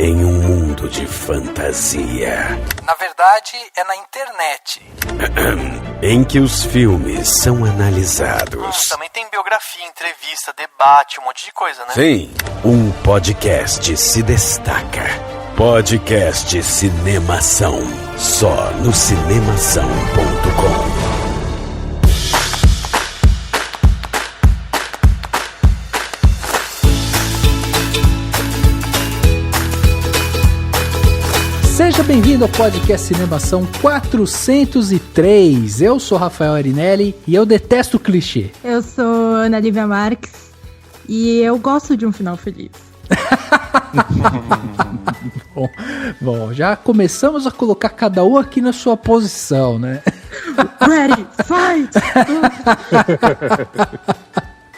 em um mundo de fantasia. Na verdade, é na internet. Em que os filmes são analisados. Também tem biografia, entrevista, debate, um monte de coisa, né? Sim, um podcast se destaca. Podcast Cinemação. Só no cinemação.com. Seja bem-vindo ao podcast Cinemação 403. Eu sou Rafael Arinelli e eu detesto clichê. Eu sou Ana Lívia Marques e eu gosto de um final feliz. Bom, já começamos a colocar cada um aqui na sua posição, né? Ready, fight!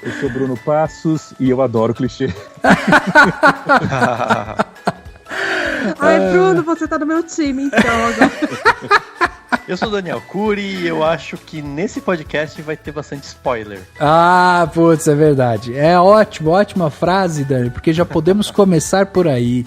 Eu sou Bruno Passos e eu adoro clichê. Ai, Bruno, você tá no meu time, então agora. Eu sou o Daniel Cury e eu acho que nesse podcast vai ter bastante spoiler. Ah, putz, é verdade. É ótimo, ótima frase, Dani, porque já podemos começar por aí.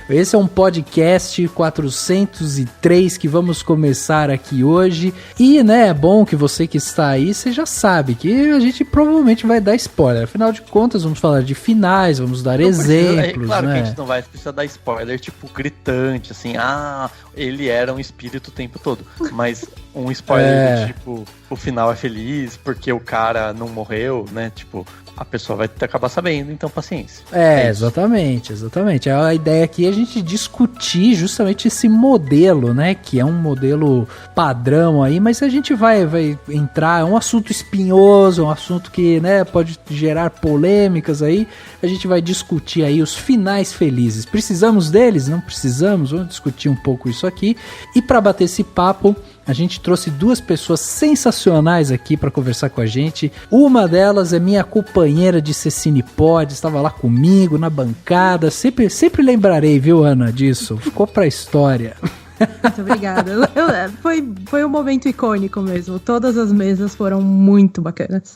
Esse é um podcast 403 que vamos começar aqui hoje. E, né, é bom que você que está aí, você já sabe que a gente provavelmente vai dar spoiler. Afinal de contas, vamos falar de finais, vamos dar exemplos, claro, né? Que a gente não vai precisar dar spoiler, tipo, gritante, assim, ele era um espírito o tempo todo. Mas um spoiler do tipo, o final é feliz porque o cara não morreu, né? Tipo, a pessoa vai acabar sabendo, então paciência. Exatamente. A ideia aqui é a gente discutir justamente esse modelo, né? Que é um modelo padrão aí, mas a gente vai entrar, é um assunto espinhoso, é um assunto que, né, pode gerar polêmicas aí. A gente vai discutir aí os finais felizes. Precisamos deles? Não precisamos? Vamos discutir um pouco isso aqui. E para bater esse papo, a gente trouxe duas pessoas sensacionais aqui para conversar com a gente. Uma delas é minha companheira de Cecine Pod, estava lá comigo na bancada. Sempre lembrarei, viu, Ana, disso. Ficou pra história. Muito obrigada. Foi um momento icônico mesmo. Todas as mesas foram muito bacanas.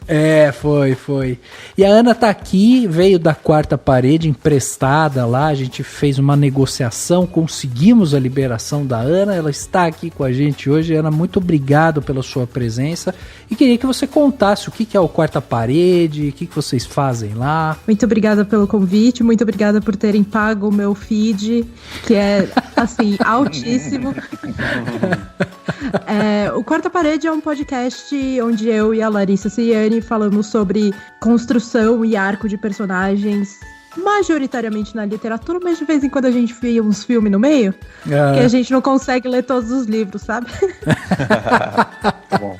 Foi. E a Ana tá aqui, veio da Quarta Parede, emprestada lá. A gente fez uma negociação, conseguimos a liberação da Ana. Ela está aqui com a gente hoje. Ana, muito obrigado pela sua presença. E queria que você contasse o que é o Quarta Parede, o que vocês fazem lá. Muito obrigada pelo convite, muito obrigada por terem pago o meu feed, que é, assim, altíssimo. O Quarta Parede é um podcast onde eu e a Larissa Ciani falamos sobre construção e arco de personagens, majoritariamente na literatura, mas de vez em quando a gente vê uns filmes no meio, que a gente não consegue ler todos os livros, sabe? Tá bom.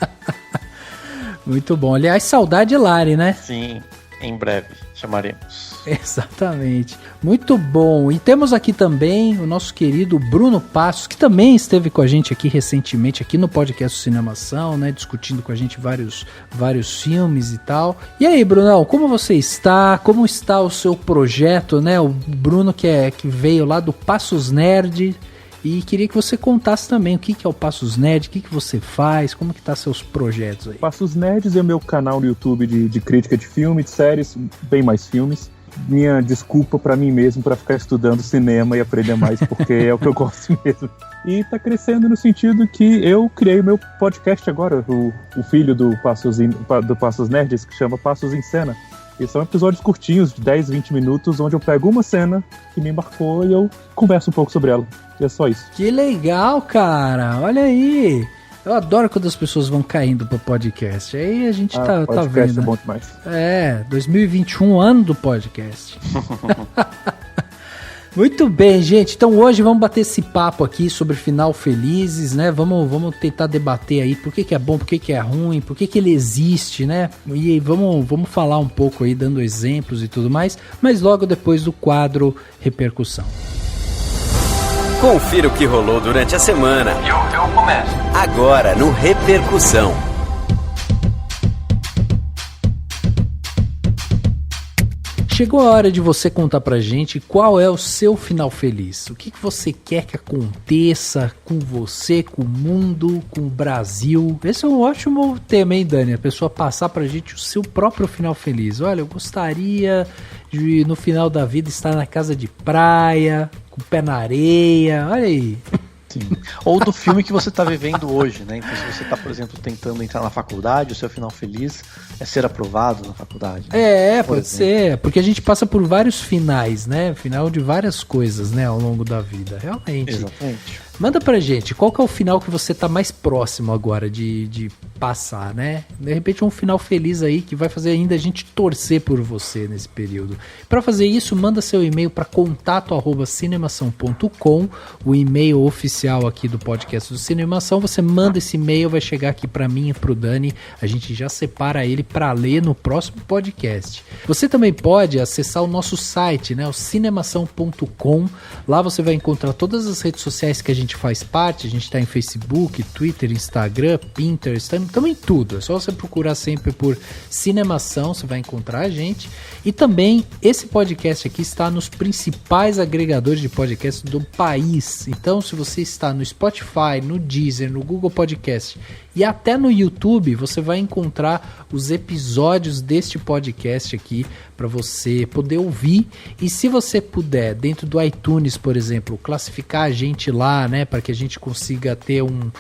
Muito bom. Aliás, saudade Lari, né? Sim, em breve chamaremos. Exatamente. Muito bom. E temos aqui também o nosso querido Bruno Passos, que também esteve com a gente aqui recentemente, aqui no podcast Cinemação, né? Discutindo com a gente vários filmes e tal. E aí, Brunão, como você está? Como está o seu projeto, né? O Bruno que veio lá do Passos Nerd. E queria que você contasse também o que é o Passos Nerd, o que você faz, como que tá seus projetos aí. Passos Nerds é o meu canal no YouTube de crítica de filme, de séries, bem mais filmes. Minha desculpa pra mim mesmo pra ficar estudando cinema e aprender mais, porque é o que eu gosto mesmo. E tá crescendo no sentido que eu criei o meu podcast agora, o filho do Passos Nerds, que chama Passos em Cena. E são episódios curtinhos, de 10, 20 minutos, onde eu pego uma cena que me embarcou e eu converso um pouco sobre ela. E é só isso. Que legal, cara! Olha aí! Eu adoro quando as pessoas vão caindo pro podcast. Aí a gente tá vendo. Podcast é bom demais. 2021, ano do podcast. Muito bem, gente. Então hoje vamos bater esse papo aqui sobre final felizes, né? Vamos tentar debater aí por que é bom, por que é ruim, por que ele existe, né? E vamos falar um pouco aí, dando exemplos e tudo mais, mas logo depois do quadro Repercussão. Confira o que rolou durante a semana. Eu começo. Agora no Repercussão. Chegou a hora de você contar pra gente qual é o seu final feliz. O que você quer que aconteça com você, com o mundo, com o Brasil. Esse é um ótimo tema, hein, Dani? A pessoa passar pra gente o seu próprio final feliz. Olha, eu gostaria de no final da vida estar na casa de praia, com o pé na areia, olha aí. Sim. Ou do filme que você está vivendo hoje, né? Então, se você está, por exemplo, tentando entrar na faculdade, o seu final feliz é ser aprovado na faculdade. Né? Pode ser, porque a gente passa por vários finais, né? Final de várias coisas, né? Ao longo da vida, realmente. Exatamente. Manda pra gente, qual que é o final que você tá mais próximo agora de passar, né? De repente um final feliz aí que vai fazer ainda a gente torcer por você nesse período. Pra fazer isso, manda seu e-mail para contato@cinemação.com, o e-mail oficial aqui do podcast do Cinemação. Você manda esse e-mail, vai chegar aqui pra mim e pro Dani, a gente já separa ele pra ler no próximo podcast. Você também pode acessar o nosso site, né? O cinemação.com. Lá você vai encontrar todas as redes sociais que a gente faz parte. A gente tá em Facebook, Twitter, Instagram, Pinterest, estamos em tudo. É só você procurar sempre por Cinemação, você vai encontrar a gente. E também esse podcast aqui está nos principais agregadores de podcast do país. Então, se você está no Spotify, no Deezer, no Google Podcast e até no YouTube, você vai encontrar os episódios deste podcast aqui para você poder ouvir. E se você puder, dentro do iTunes, por exemplo, classificar a gente lá, né, para que a gente consiga ter um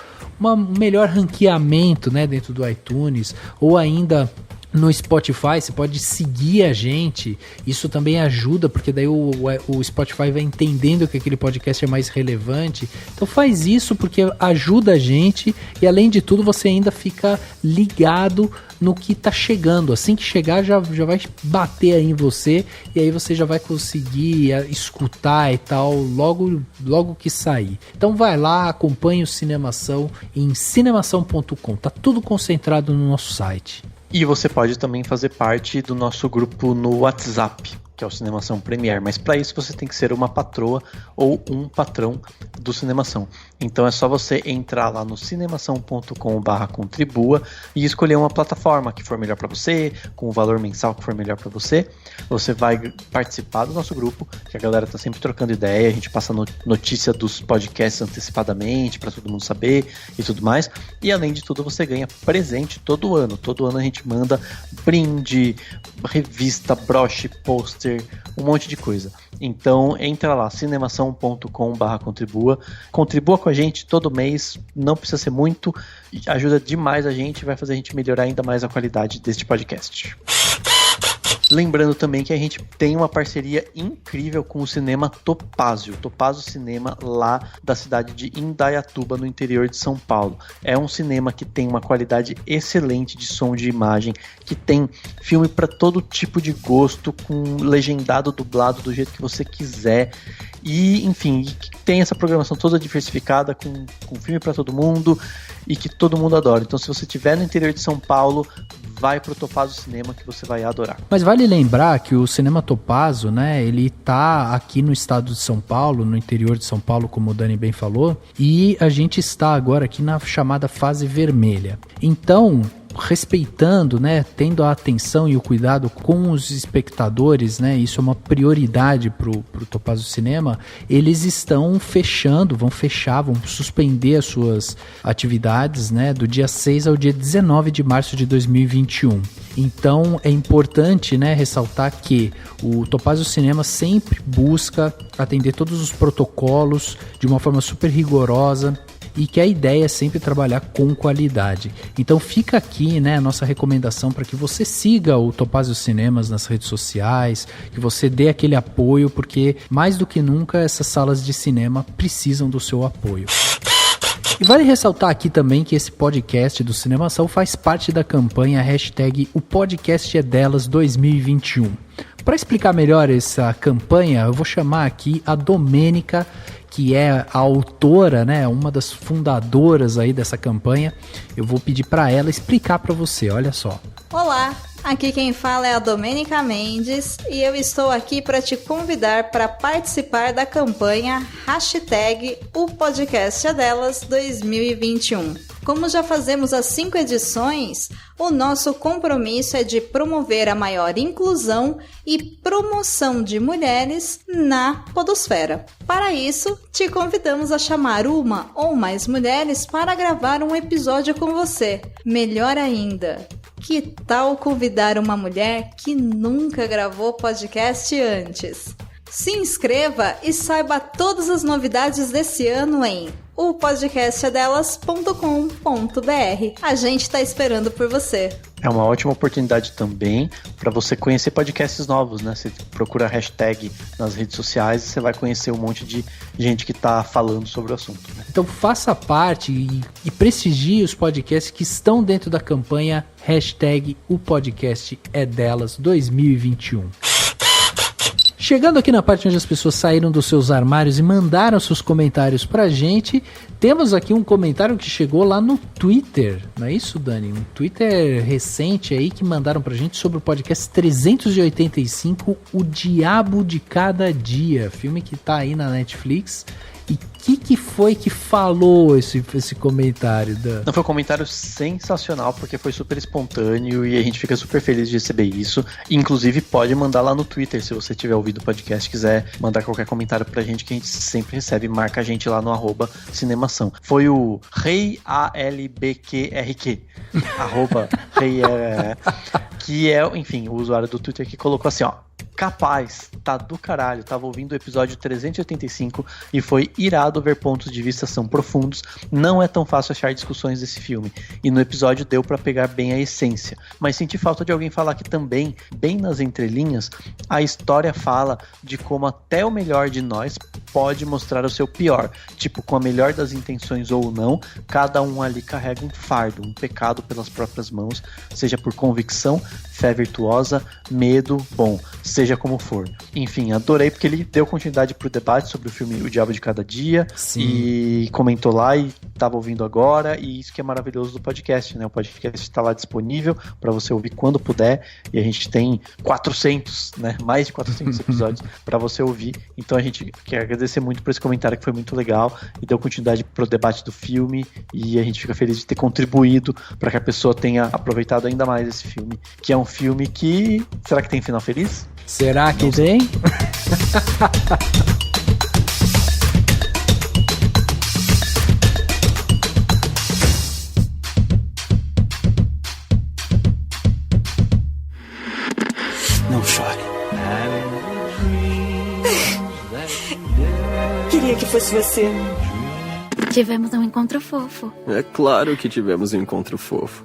melhor ranqueamento, né, dentro do iTunes, ou ainda no Spotify, você pode seguir a gente, isso também ajuda, porque daí o Spotify vai entendendo que aquele podcast é mais relevante. Então faz isso porque ajuda a gente e além de tudo você ainda fica ligado no que tá chegando. Assim que chegar já vai bater aí em você e aí você já vai conseguir escutar e tal logo que sair. Então vai lá, acompanhe o Cinemação em cinemação.com, tá tudo concentrado no nosso site. E você pode também fazer parte do nosso grupo no WhatsApp, que é o Cinemação Premier, mas para isso você tem que ser uma patroa ou um patrão do Cinemação. Então é só você entrar lá no cinemação.com/contribua e escolher uma plataforma que for melhor para você, com o valor mensal que for melhor para você. Você vai participar do nosso grupo, que a galera tá sempre trocando ideia, a gente passa notícia dos podcasts antecipadamente para todo mundo saber e tudo mais. E além de tudo você ganha presente todo ano. Todo ano a gente manda brinde, revista, broche, pôster, um monte de coisa. Então entra lá, cinemação.com/contribua, contribua com a gente todo mês, não precisa ser muito, ajuda demais a gente, vai fazer a gente melhorar ainda mais a qualidade deste podcast. Lembrando também que a gente tem uma parceria incrível com o Cinema Topázio Cinema, lá da cidade de Indaiatuba, no interior de São Paulo. É um cinema que tem uma qualidade excelente de som e de imagem, que tem filme para todo tipo de gosto, com legendado, dublado do jeito que você quiser. E, enfim, tem essa programação toda diversificada, com filme para todo mundo e que todo mundo adora. Então, se você estiver no interior de São Paulo, vai pro Topázio Cinema que você vai adorar. Mas vale lembrar que o Cinema Topázio, né, ele tá aqui no estado de São Paulo, no interior de São Paulo, como o Dani bem falou, e a gente está agora aqui na chamada fase vermelha. Então, respeitando, né, tendo a atenção e o cuidado com os espectadores, né, isso é uma prioridade pro Topázio Cinema, eles estão vão suspender as suas atividades, né, do dia 6 ao dia 19 de março de 2021. Então é importante, né, ressaltar que o Topázio Cinema sempre busca atender todos os protocolos de uma forma super rigorosa, e que a ideia é sempre trabalhar com qualidade. Então fica aqui, né, a nossa recomendação para que você siga o Topázio Cinemas nas redes sociais, que você dê aquele apoio, porque mais do que nunca essas salas de cinema precisam do seu apoio. E vale ressaltar aqui também que esse podcast do Cinemação faz parte da campanha hashtag O Podcast é Delas 2021. Para explicar melhor essa campanha, eu vou chamar aqui a Domênica, que é a autora, né, uma das fundadoras aí dessa campanha. Eu vou pedir para ela explicar para você, olha só. Olá, aqui quem fala é a Domênica Mendes e eu estou aqui para te convidar para participar da campanha hashtag O Podcast é Delas 2021. Como já fazemos as 5 edições, o nosso compromisso é de promover a maior inclusão e promoção de mulheres na podosfera. Para isso, te convidamos a chamar uma ou mais mulheres para gravar um episódio com você. Melhor ainda, Que tal convidar uma mulher que nunca gravou podcast antes? Se inscreva e saiba todas as novidades desse ano em opodcastadelas.com.br. A gente tá esperando por você. É uma ótima oportunidade também para você conhecer podcasts novos, né? Você procura a hashtag nas redes sociais e você vai conhecer um monte de gente que tá falando sobre o assunto, né? Então faça parte e prestigie os podcasts que estão dentro da campanha hashtag O Podcast é Delas 2021. Chegando aqui na parte onde as pessoas saíram dos seus armários e mandaram seus comentários pra gente, temos aqui um comentário que chegou lá no Twitter, não é isso, Dani? Um Twitter recente aí que mandaram pra gente sobre o podcast 385, O Diabo de Cada Dia, filme que tá aí na Netflix. E que foi que falou esse comentário, Dan? Não, foi um comentário sensacional, porque foi super espontâneo e a gente fica super feliz de receber isso. Inclusive, pode mandar lá no Twitter, se você tiver ouvido o podcast, quiser mandar qualquer comentário pra gente, que a gente sempre recebe. Marca a gente lá no @cinemação. Foi o Rei ALBQRQ, @Rei, que é, enfim, o usuário do Twitter que colocou assim, ó: capaz, tá do caralho, tava ouvindo o episódio 385 e foi irado ver pontos de vista são profundos, não é tão fácil achar discussões desse filme, e no episódio deu pra pegar bem a essência, mas senti falta de alguém falar que também, bem nas entrelinhas, a história fala de como até o melhor de nós pode mostrar o seu pior, tipo, com a melhor das intenções ou não, cada um ali carrega um fardo, um pecado pelas próprias mãos, seja por convicção, fé virtuosa, medo, bom, seja como for. Enfim, adorei porque ele deu continuidade pro debate sobre o filme O Diabo de Cada Dia. Sim. E comentou lá e tava ouvindo agora, e isso que é maravilhoso do podcast, né? O podcast tá lá disponível para você ouvir quando puder, e a gente tem 400, né? Mais de 400 episódios para você ouvir, então a gente quer agradecer muito por esse comentário que foi muito legal e deu continuidade pro debate do filme, e a gente fica feliz de ter contribuído para que a pessoa tenha aproveitado ainda mais esse filme, que é um filme que... Será que tem final feliz? Será que tem? Não chore. Queria que fosse você. Tivemos um encontro fofo. É claro que tivemos um encontro fofo.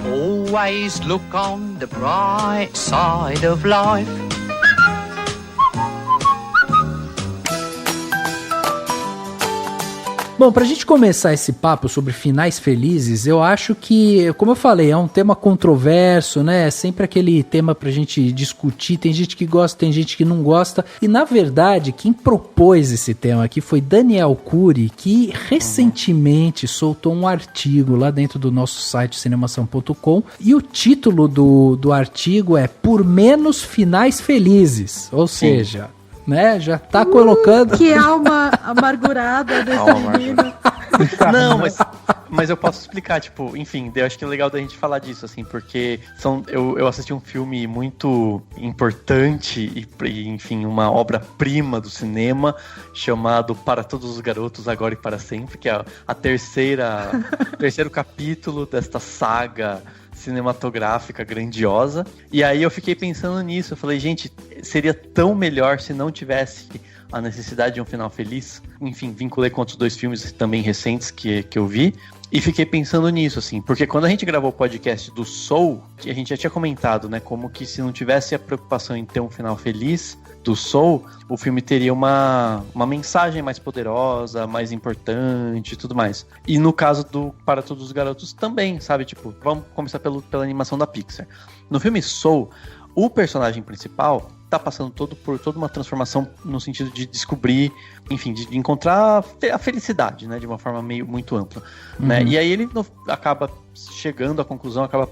Always look on the bright side of life. Bom, pra gente começar esse papo sobre finais felizes, eu acho que, como eu falei, é um tema controverso, né? É sempre aquele tema pra gente discutir. Tem gente que gosta, tem gente que não gosta. E, na verdade, quem propôs esse tema aqui foi Daniel Cury, que recentemente soltou um artigo lá dentro do nosso site cinemação.com. E o título do artigo é Por Menos Finais Felizes. Ou seja... né? Já tá colocando... Que alma amargurada desse menino. Não, mas eu posso explicar, tipo, enfim, eu acho que é legal da gente falar disso, assim, porque eu assisti um filme muito importante e, enfim, uma obra-prima do cinema chamado Para Todos os Garotos, Agora e Para Sempre, que é a terceiro capítulo desta saga cinematográfica grandiosa. E aí eu fiquei pensando nisso, eu falei, gente, seria tão melhor se não tivesse a necessidade de um final feliz. Enfim, vinculei com outros 2 filmes também recentes que eu vi, e fiquei pensando nisso, assim, porque quando a gente gravou o podcast do Soul, a gente já tinha comentado, né, como que se não tivesse a preocupação em ter um final feliz do Soul, o filme teria uma mensagem mais poderosa, mais importante e tudo mais. E no caso do Para Todos os Garotos também, sabe, tipo, vamos começar pela animação da Pixar. No filme Soul, o personagem principal tá passando por toda uma transformação no sentido de descobrir, enfim, de encontrar a felicidade, né, de uma forma muito ampla, né, e aí ele acaba chegando à conclusão, acaba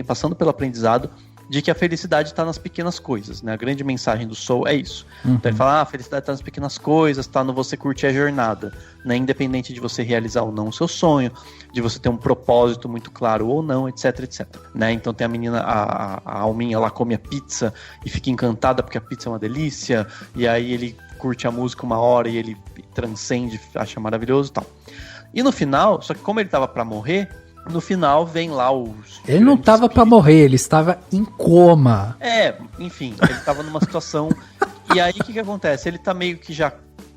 passando pelo aprendizado de que a felicidade está nas pequenas coisas, né? A grande mensagem do Soul é isso. Então ele fala, a felicidade está nas pequenas coisas, está no você curtir a jornada, né? Independente de você realizar ou não o seu sonho, de você ter um propósito muito claro ou não, etc, etc. Né? Então tem a menina, a alminha, ela come a pizza e fica encantada porque a pizza é uma delícia, e aí ele curte a música uma hora e ele transcende, acha maravilhoso e tal. E no final, só que como ele estava para morrer, no final vem lá Ele não tava pra morrer, ele estava em coma. Enfim, ele tava numa situação... E aí, o que acontece? Ele tá meio que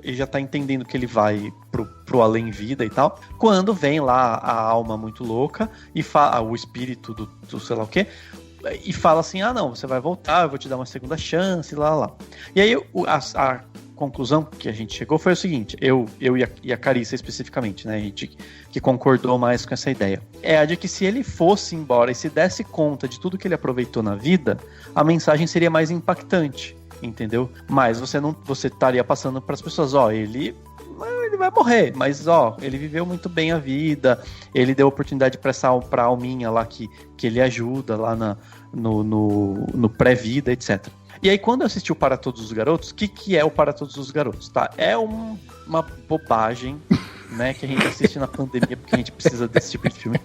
ele já tá entendendo que ele vai pro além-vida e tal. Quando vem lá a alma muito louca, e o espírito do sei lá o quê, e fala assim, não, você vai voltar, eu vou te dar uma segunda chance, lá. E aí, a conclusão que a gente chegou foi o seguinte, eu e a Carissa especificamente, né, a gente que concordou mais com essa ideia, é a de que se ele fosse embora e se desse conta de tudo que ele aproveitou na vida, a mensagem seria mais impactante, entendeu? Mas você estaria passando para as pessoas, ele vai morrer, mas ele viveu muito bem a vida, ele deu oportunidade pra alminha lá que ele ajuda lá no pré-vida, etc. E aí, quando eu assisti o Para Todos os Garotos, o que é o Para Todos os Garotos, tá? É uma bobagem, né, que a gente assiste na pandemia, porque a gente precisa desse tipo de filme.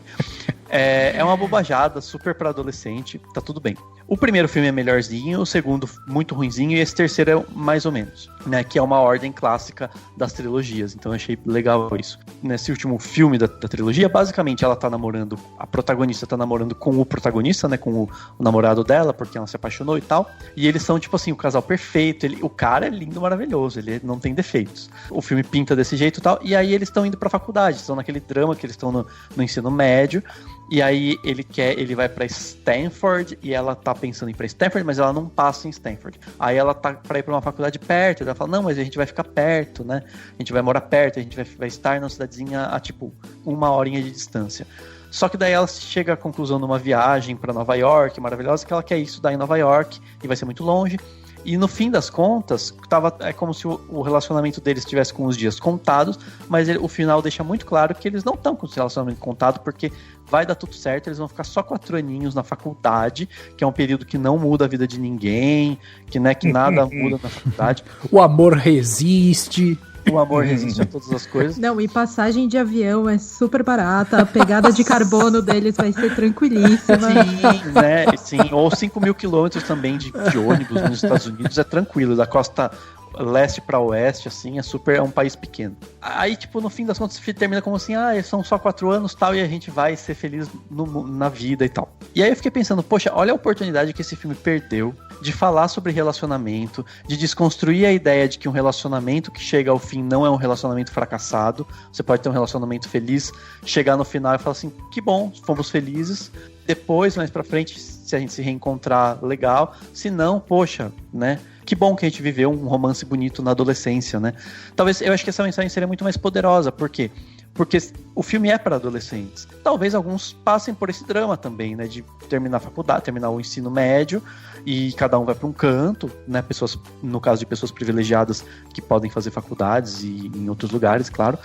É uma bobajada, super pra adolescente, tá tudo bem. O primeiro filme é melhorzinho, o segundo muito ruinzinho, e esse terceiro é mais ou menos, né, que é uma ordem clássica das trilogias, então eu achei legal isso. Nesse último filme da trilogia, basicamente ela tá namorando, a protagonista tá namorando com o protagonista, né, com o namorado dela, porque ela se apaixonou e tal, e eles são tipo assim, o casal perfeito, o cara é lindo, maravilhoso, ele não tem defeitos. O filme pinta desse jeito e tal, e aí eles estão indo pra faculdade, estão naquele drama que eles estão no ensino médio, e aí ele vai pra Stanford, e ela tá pensando em ir pra Stanford, mas ela não passa em Stanford. Aí ela tá pra ir pra uma faculdade perto, ela fala, não, mas a gente vai ficar perto, né? A gente vai morar perto, a gente vai estar numa cidadezinha a tipo 1 horinha de distância. Só que daí ela chega à conclusão de uma viagem pra Nova York, maravilhosa, que ela quer estudar em Nova York, e vai ser muito longe. E no fim das contas, é como se o relacionamento deles estivesse com os dias contados, mas o final deixa muito claro que eles não estão com o relacionamento contado, porque vai dar tudo certo, eles vão ficar só 4 aninhos na faculdade, que é um período que não muda a vida de ninguém, que nada muda na faculdade. O amor resiste. O amor resiste a todas as coisas. Não, e passagem de avião é super barata, a pegada de carbono deles vai ser tranquilíssima. Sim, né? Sim, ou 5.000 quilômetros também de ônibus nos Estados Unidos, é tranquilo, da costa leste para oeste, assim, é um país pequeno. Aí, tipo, no fim das contas, termina como assim, são só 4 anos, tal, e a gente vai ser feliz na vida e tal. E aí eu fiquei pensando, poxa, olha a oportunidade que esse filme perdeu de falar sobre relacionamento, de desconstruir a ideia de que um relacionamento que chega ao fim não é um relacionamento fracassado. Você pode ter um relacionamento feliz, chegar no final e falar assim, que bom, fomos felizes. Depois, mais pra frente, se a gente se reencontrar, legal. Se não, poxa, né? Que bom que a gente viveu um romance bonito na adolescência, né? Talvez, eu acho que essa mensagem seria muito mais poderosa. Por quê? Porque o filme é para adolescentes. Talvez alguns passem por esse drama também, né? De terminar a faculdade, terminar o ensino médio, e cada um vai para um canto, né? Pessoas, no caso de pessoas privilegiadas que podem fazer faculdades e em outros lugares, claro.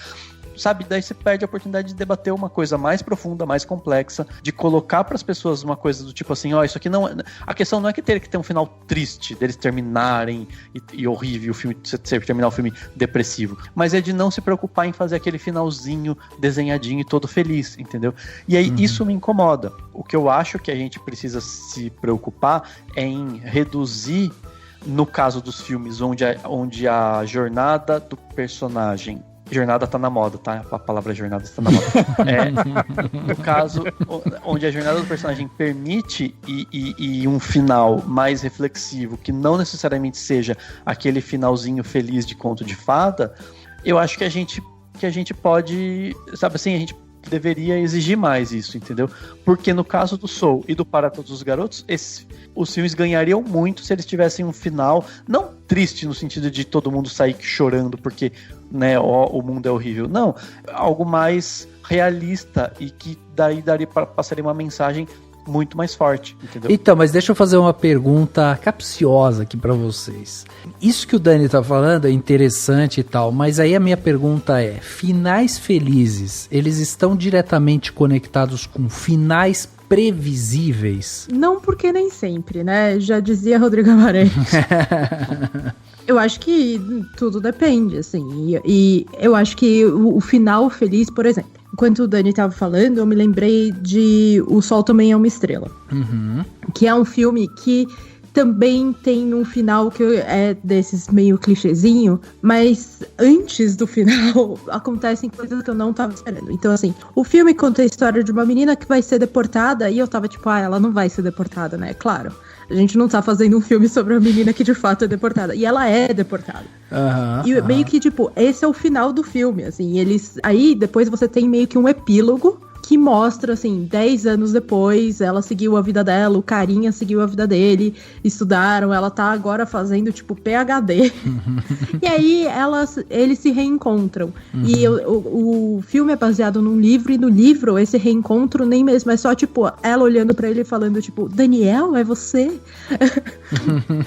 Sabe, daí você perde a oportunidade de debater uma coisa mais profunda, mais complexa, de colocar para as pessoas uma coisa do tipo assim, isso aqui não é... A questão não é que ter que ter um final triste, deles terminarem e horrível, o filme, você terminar o filme depressivo, mas é de não se preocupar em fazer aquele finalzinho desenhadinho e todo feliz, entendeu? E aí isso me incomoda. O que eu acho que a gente precisa se preocupar é em reduzir, no caso dos filmes onde a jornada do personagem... Jornada tá na moda, tá? A palavra jornada está na moda. No caso, onde a jornada do personagem permite e um final mais reflexivo, que não necessariamente seja aquele finalzinho feliz de conto de fada, eu acho que a gente pode, sabe assim, a gente deveria exigir mais isso, entendeu? Porque no caso do Soul e do Para Todos os Garotos, os filmes ganhariam muito se eles tivessem um final, não triste no sentido de todo mundo sair chorando porque, né, o mundo é horrível, não, algo mais realista e que daí passaria uma mensagem muito mais forte, entendeu? Então, mas deixa eu fazer uma pergunta capciosa aqui pra vocês. Isso que o Dani tá falando é interessante e tal, mas aí a minha pergunta é, finais felizes, eles estão diretamente conectados com finais previsíveis? Não, porque nem sempre, né? Já dizia Rodrigo Amarante. Eu acho que tudo depende, assim, e eu acho que o final feliz, por exemplo, enquanto o Dani tava falando, eu me lembrei de O Sol Também é uma Estrela, que é um filme que também tem um final que é desses meio clichêzinho, mas antes do final acontecem coisas que eu não tava esperando. Então, assim, o filme conta a história de uma menina que vai ser deportada e eu tava tipo, ela não vai ser deportada, né? Claro. A gente não tá fazendo um filme sobre uma menina que de fato é deportada. E ela é deportada. E meio que, tipo, esse é o final do filme, assim. Aí, depois você tem meio que um epílogo que mostra, assim, 10 anos depois, ela seguiu a vida dela, o carinha seguiu a vida dele, estudaram, ela tá agora fazendo, tipo, PhD. E aí, eles se reencontram. E o filme é baseado num livro, e no livro, esse reencontro nem mesmo é só, tipo, ela olhando pra ele e falando, tipo, Daniel, é você?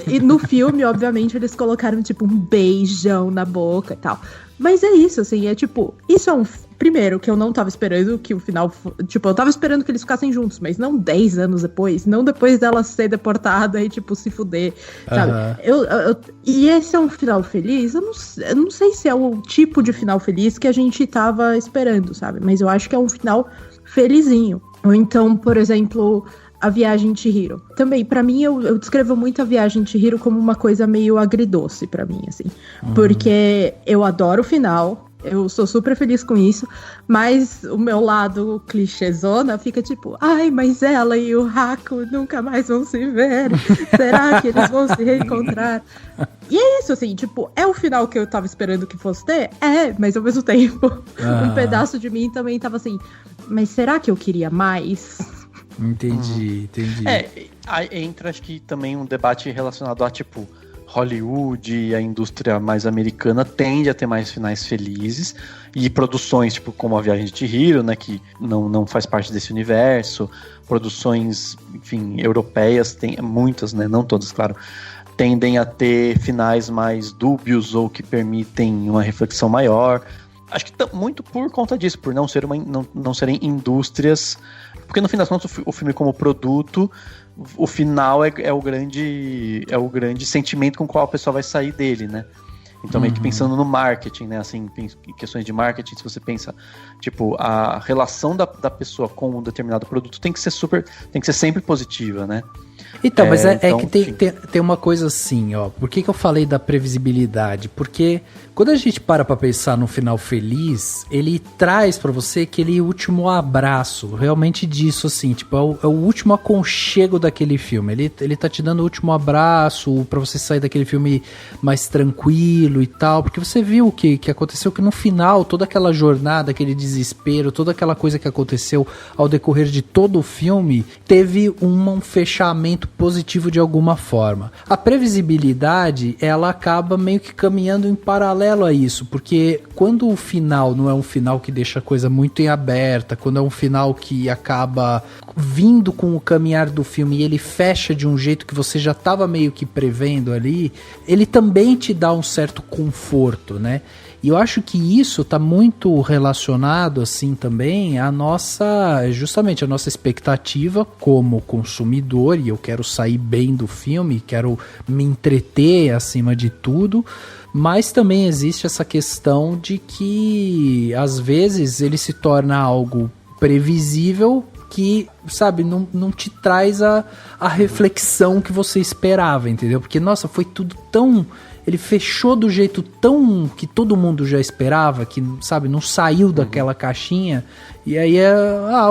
E no filme, obviamente, eles colocaram, tipo, um beijão na boca e tal. Mas é isso, assim, é tipo, isso é um... Primeiro, que eu não tava esperando que o final... Tipo, eu tava esperando que eles ficassem juntos, mas não 10 anos depois. Não depois dela ser deportada e, tipo, se fuder, sabe? E esse é um final feliz? Eu não sei se é o tipo de final feliz que a gente tava esperando, sabe? Mas eu acho que é um final felizinho. Ou então, por exemplo... A Viagem de Chihiro. Também, pra mim, eu descrevo muito a Viagem de Chihiro como uma coisa meio agridoce pra mim, assim. Porque eu adoro o final, eu sou super feliz com isso, mas o meu lado clichêzona fica tipo, ai, mas ela e o Haku nunca mais vão se ver. Será que eles vão se reencontrar? E é isso, assim, tipo, é o final que eu tava esperando que fosse ter? É, mas ao mesmo tempo, um pedaço de mim também tava assim, mas será que eu queria mais? Entendi. Aí entra, acho que também um debate relacionado a, tipo, Hollywood e a indústria mais americana tende a ter mais finais felizes, e produções, tipo, como a Viagem de Chihiro, né, que não faz parte desse universo, produções, enfim, europeias, tem muitas, né, não todas, claro, tendem a ter finais mais dúbios ou que permitem uma reflexão maior. Acho que muito por conta disso, por não serem indústrias. Porque no fim das contas, o filme como produto, o final é o grande sentimento com o qual a pessoa vai sair dele, né? Então, meio que pensando no marketing, né? Assim, em questões de marketing, se você pensa, tipo, a relação da pessoa com um determinado produto tem que ser sempre positiva, né? Então, mas então, que tem uma coisa assim, ó. Por que eu falei da previsibilidade? Porque quando a gente para pra pensar no final feliz, ele traz pra você aquele último abraço, realmente disso, assim, tipo, é o último aconchego daquele filme. Ele tá te dando o último abraço pra você sair daquele filme mais tranquilo e tal, porque você viu que aconteceu, que no final, toda aquela jornada, aquele desespero, toda aquela coisa que aconteceu ao decorrer de todo o filme, teve um fechamento positivo de alguma forma. A previsibilidade, ela acaba meio que caminhando em paralelo a isso, porque quando o final não é um final que deixa a coisa muito em aberta, quando é um final que acaba vindo com o caminhar do filme e ele fecha de um jeito que você já estava meio que prevendo ali, ele também te dá um certo conforto, né? E eu acho que isso está muito relacionado, assim, também justamente a nossa expectativa como consumidor, e eu quero sair bem do filme, quero me entreter acima de tudo, mas também existe essa questão de que, às vezes, ele se torna algo previsível que, sabe, não te traz a reflexão que você esperava, entendeu? Porque, nossa, foi tudo tão... Ele fechou do jeito tão que todo mundo já esperava, que, sabe, não saiu daquela caixinha. E aí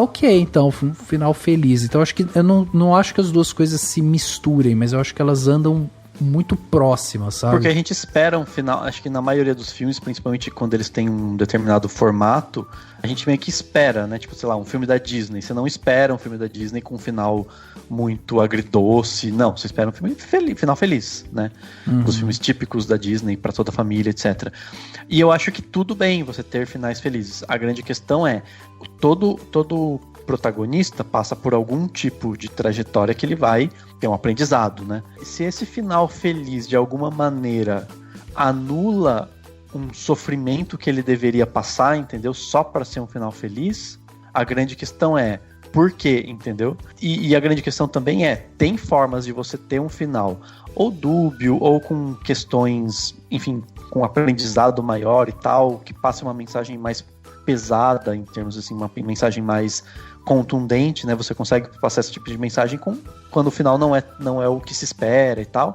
ok, então, final feliz. Então acho que eu não acho que as duas coisas se misturem, mas eu acho que elas andam muito próximas, sabe? Porque a gente espera um final, acho que na maioria dos filmes, principalmente quando eles têm um determinado formato, a gente meio que espera, né? Tipo, sei lá, um filme da Disney. Você não espera um filme da Disney com um final muito agridoce. Não, você espera um filme final feliz, né? Dos filmes típicos da Disney, pra toda a família, etc. E eu acho que tudo bem você ter finais felizes. A grande questão é, todo protagonista passa por algum tipo de trajetória que ele vai ter um aprendizado, né? E se esse final feliz, de alguma maneira, anula um sofrimento que ele deveria passar, entendeu? Só para ser um final feliz, a grande questão é por quê, entendeu? E a grande questão também é, tem formas de você ter um final ou dúbio, ou com questões, enfim, com aprendizado maior e tal, que passe uma mensagem mais pesada, em termos assim, uma mensagem mais contundente, né? Você consegue passar esse tipo de mensagem quando o final não é o que se espera e tal.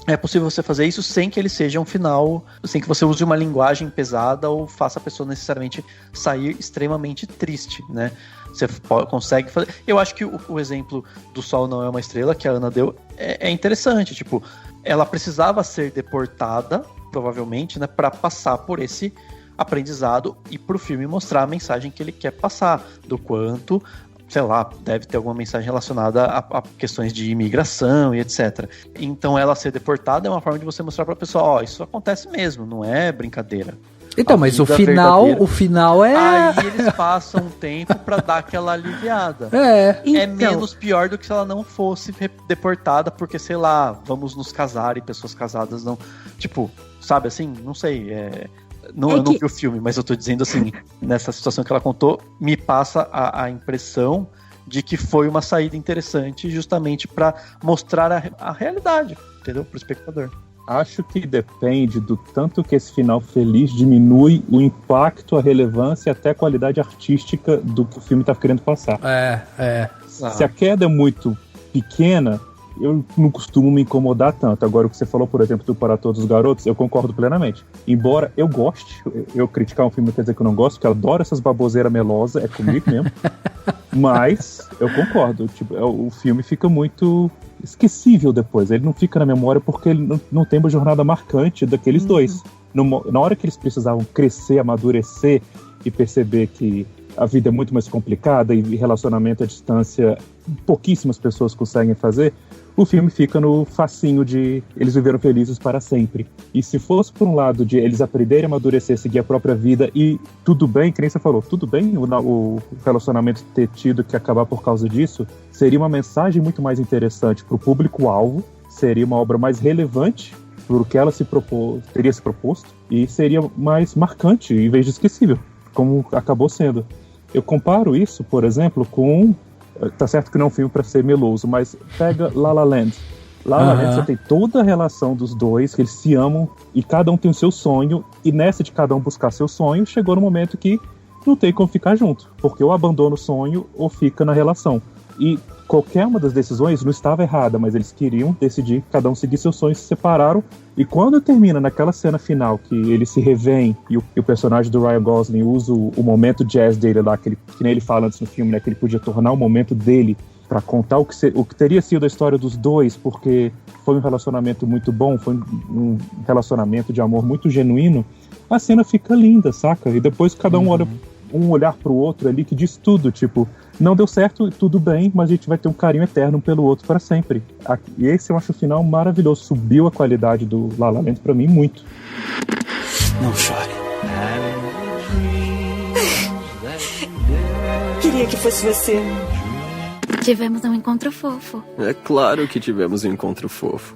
É possível você fazer isso sem que ele seja um final, sem que você use uma linguagem pesada ou faça a pessoa necessariamente sair extremamente triste, né? Você consegue fazer... Eu acho que o exemplo do Sol Não É Uma Estrela, que a Ana deu, é interessante. Tipo, ela precisava ser deportada, provavelmente, né? Pra passar por esse aprendizado e pro filme mostrar a mensagem que ele quer passar, do quanto... sei lá, deve ter alguma mensagem relacionada a questões de imigração e etc. Então ela ser deportada é uma forma de você mostrar pra pessoa, ó, isso acontece mesmo, não é brincadeira. Então, mas o final é... Aí eles passam um tempo pra dar aquela aliviada. É menos pior do que se ela não fosse deportada, porque, sei lá, vamos nos casar e pessoas casadas não... Tipo, sabe assim? Não sei, eu não vi o filme, mas eu tô dizendo assim, nessa situação que ela contou, me passa a impressão de que foi uma saída interessante justamente pra mostrar a realidade, entendeu? Pro espectador. Acho que depende do tanto que esse final feliz diminui o impacto, a relevância e até a qualidade artística do que o filme tá querendo passar. Se a queda é muito pequena, eu não costumo me incomodar tanto. Agora, o que você falou, por exemplo, do Para Todos os Garotos, eu concordo plenamente. Embora eu goste, eu criticar um filme não quer dizer que eu não gosto, porque eu adoro essas baboseiras melosas, é comigo mesmo. Mas eu concordo, tipo, o filme fica muito esquecível depois. Ele não fica na memória porque ele não tem uma jornada marcante daqueles dois. Na hora que eles precisavam crescer, amadurecer e perceber que a vida é muito mais complicada e relacionamento à distância pouquíssimas pessoas conseguem fazer, o filme fica no facinho de eles viveram felizes para sempre. E se fosse por um lado de eles aprenderem a amadurecer, seguir a própria vida e tudo bem, que nem você falou, tudo bem o relacionamento ter tido que acabar por causa disso, seria uma mensagem muito mais interessante para o público-alvo, seria uma obra mais relevante por o que ela teria se proposto e seria mais marcante em vez de esquecível, como acabou sendo. Eu comparo isso, por exemplo, com... Tá certo que não é um filme pra ser meloso, mas pega La La Land. La La Land você tem toda a relação dos dois, que eles se amam, e cada um tem o seu sonho, e nessa de cada um buscar seu sonho, chegou no momento que não tem como ficar junto, porque ou abandona o sonho ou fica na relação. E qualquer uma das decisões não estava errada, mas eles queriam decidir, cada um seguir seus sonhos, se separaram. E quando termina naquela cena final que eles se revêem e o personagem do Ryan Gosling usa o momento jazz dele lá, que nem ele fala antes no filme, né, que ele podia tornar o momento dele para contar o que teria sido a história dos dois, porque foi um relacionamento muito bom, foi um relacionamento de amor muito genuíno, a cena fica linda, saca? E depois cada um olha um olhar pro outro ali que diz tudo, tipo, não deu certo, tudo bem, mas a gente vai ter um carinho eterno pelo outro para sempre. E esse eu acho o final maravilhoso, subiu a qualidade do La La Land pra mim muito. Não chore. Queria que fosse você. Tivemos um encontro fofo. É claro que tivemos um encontro fofo.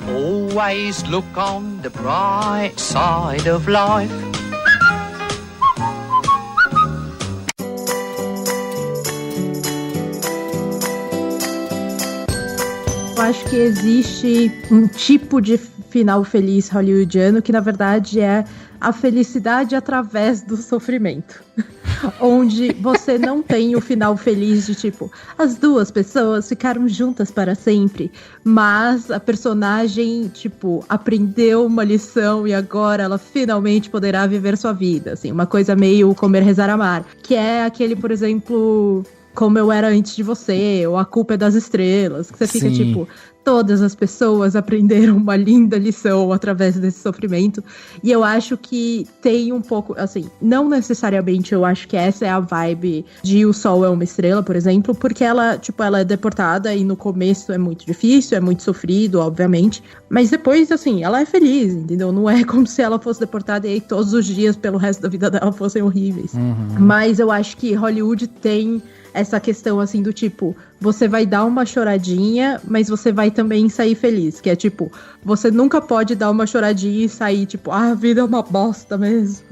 Always look on the bright side of life. Eu acho que existe um tipo de final feliz hollywoodiano que, na verdade, é a felicidade através do sofrimento. Onde você não tem o final feliz de, tipo, as duas pessoas ficaram juntas para sempre, mas a personagem, tipo, aprendeu uma lição e agora ela finalmente poderá viver sua vida, assim, uma coisa meio Comer, Rezar, Amar, que é aquele, por exemplo... Como Eu Era Antes de Você, ou A Culpa é das Estrelas, que você fica tipo, todas as pessoas aprenderam uma linda lição através desse sofrimento, e eu acho que tem um pouco, assim, não necessariamente eu acho que essa é a vibe de O Sol é uma Estrela, por exemplo, porque ela, tipo, ela é deportada e no começo é muito difícil, é muito sofrido, obviamente, mas depois, assim, ela é feliz, entendeu? Não é como se ela fosse deportada e aí todos os dias pelo resto da vida dela fossem horríveis. Mas eu acho que Hollywood tem essa questão, assim, do tipo, você vai dar uma choradinha, mas você vai também sair feliz, que é tipo, você nunca pode dar uma choradinha e sair tipo, a vida é uma bosta mesmo.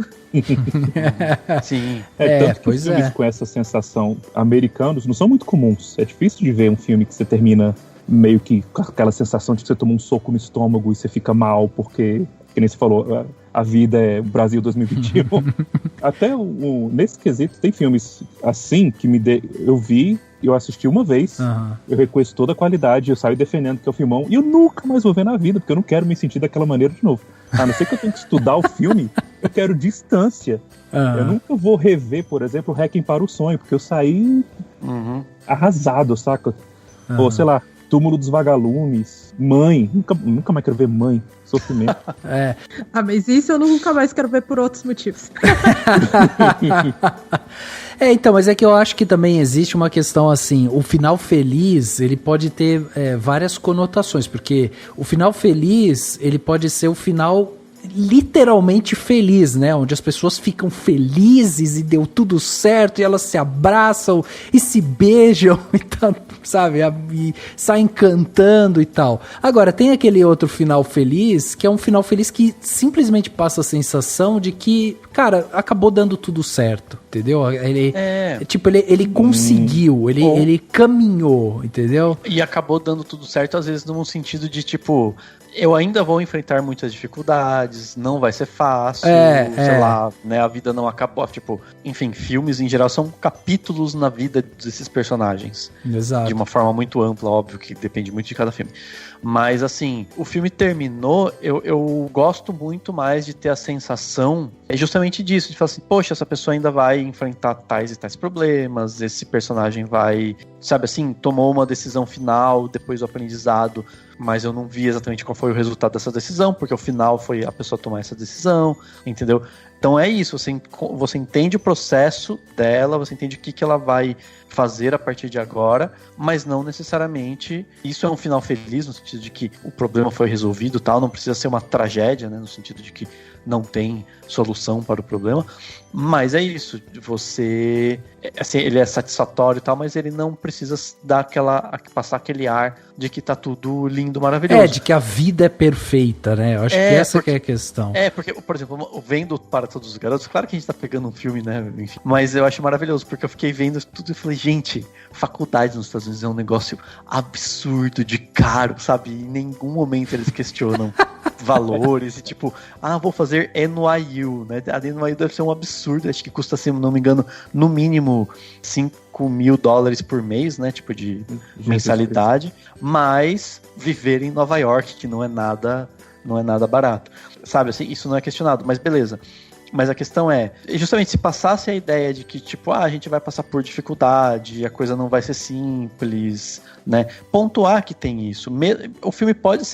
Sim. Tanto que os filmes com essa sensação americanos não são muito comuns. É difícil de ver um filme que você termina meio que com aquela sensação de que você toma um soco no estômago e você fica mal, porque, que nem você falou, a vida é o Brasil 2021. Até nesse quesito, tem filmes assim que eu vi, eu assisti uma vez, eu reconheço toda a qualidade, eu saio defendendo que é o filmão, e eu nunca mais vou ver na vida, porque eu não quero me sentir daquela maneira de novo. A não ser que eu tenha que estudar o filme, eu quero distância. Eu nunca vou rever, por exemplo, Requiem para o Sonho, porque eu saí arrasado, saca? Ou, sei lá, Túmulo dos Vagalumes, Mãe, nunca mais quero ver Mãe, sofrimento. Mas isso eu nunca mais quero ver por outros motivos. Então, mas é que eu acho que também existe uma questão assim, o final feliz, ele pode ter várias conotações, porque o final feliz, ele pode ser o final literalmente feliz, né? Onde as pessoas ficam felizes e deu tudo certo e elas se abraçam e se beijam e tal, sabe? E saem cantando e tal. Agora, tem aquele outro final feliz, que é um final feliz que simplesmente passa a sensação de que, cara, acabou dando tudo certo, entendeu? Ele conseguiu, ele caminhou, entendeu? E acabou dando tudo certo, às vezes num sentido de, tipo, eu ainda vou enfrentar muitas dificuldades, não vai ser fácil, sei lá, né, a vida não acabou, tipo, enfim, filmes em geral são capítulos na vida desses personagens. Exato. De uma forma muito ampla, óbvio que depende muito de cada filme. Mas, assim, o filme terminou, eu gosto muito mais de ter a sensação, justamente disso, de falar assim, poxa, essa pessoa ainda vai enfrentar tais e tais problemas, esse personagem vai, sabe assim, tomou uma decisão final, depois do aprendizado, mas eu não vi exatamente qual foi o resultado dessa decisão, porque o final foi a pessoa tomar essa decisão, entendeu? Então é isso, você entende o processo dela, você entende o que ela vai fazer a partir de agora, mas não necessariamente isso é um final feliz, no sentido de que o problema foi resolvido, tal, não precisa ser uma tragédia, né, no sentido de que não tem solução para o problema, mas é isso, você, assim, ele é satisfatório e tal, mas ele não precisa passar aquele ar de que tá tudo lindo, maravilhoso. De que a vida é perfeita, né? Eu acho que essa que é a questão. Porque, por exemplo, vendo Para Todos os Garotos, claro que a gente tá pegando um filme, né, enfim, mas eu acho maravilhoso, porque eu fiquei vendo tudo e falei, gente, faculdade nos Estados Unidos é um negócio absurdo de caro, sabe? Em nenhum momento eles questionam valores e tipo, vou fazer NYU, né? A NYU deve ser um absurdo, acho que custa, se não me engano, no mínimo $5.000 por mês, né? Tipo de mensalidade, mas viver em Nova York, que não é nada barato, sabe? Assim, isso não é questionado, mas beleza. Mas a questão é, justamente se passasse a ideia de que, tipo, a gente vai passar por dificuldade, a coisa não vai ser simples, né? Pontuar que tem isso. O filme pode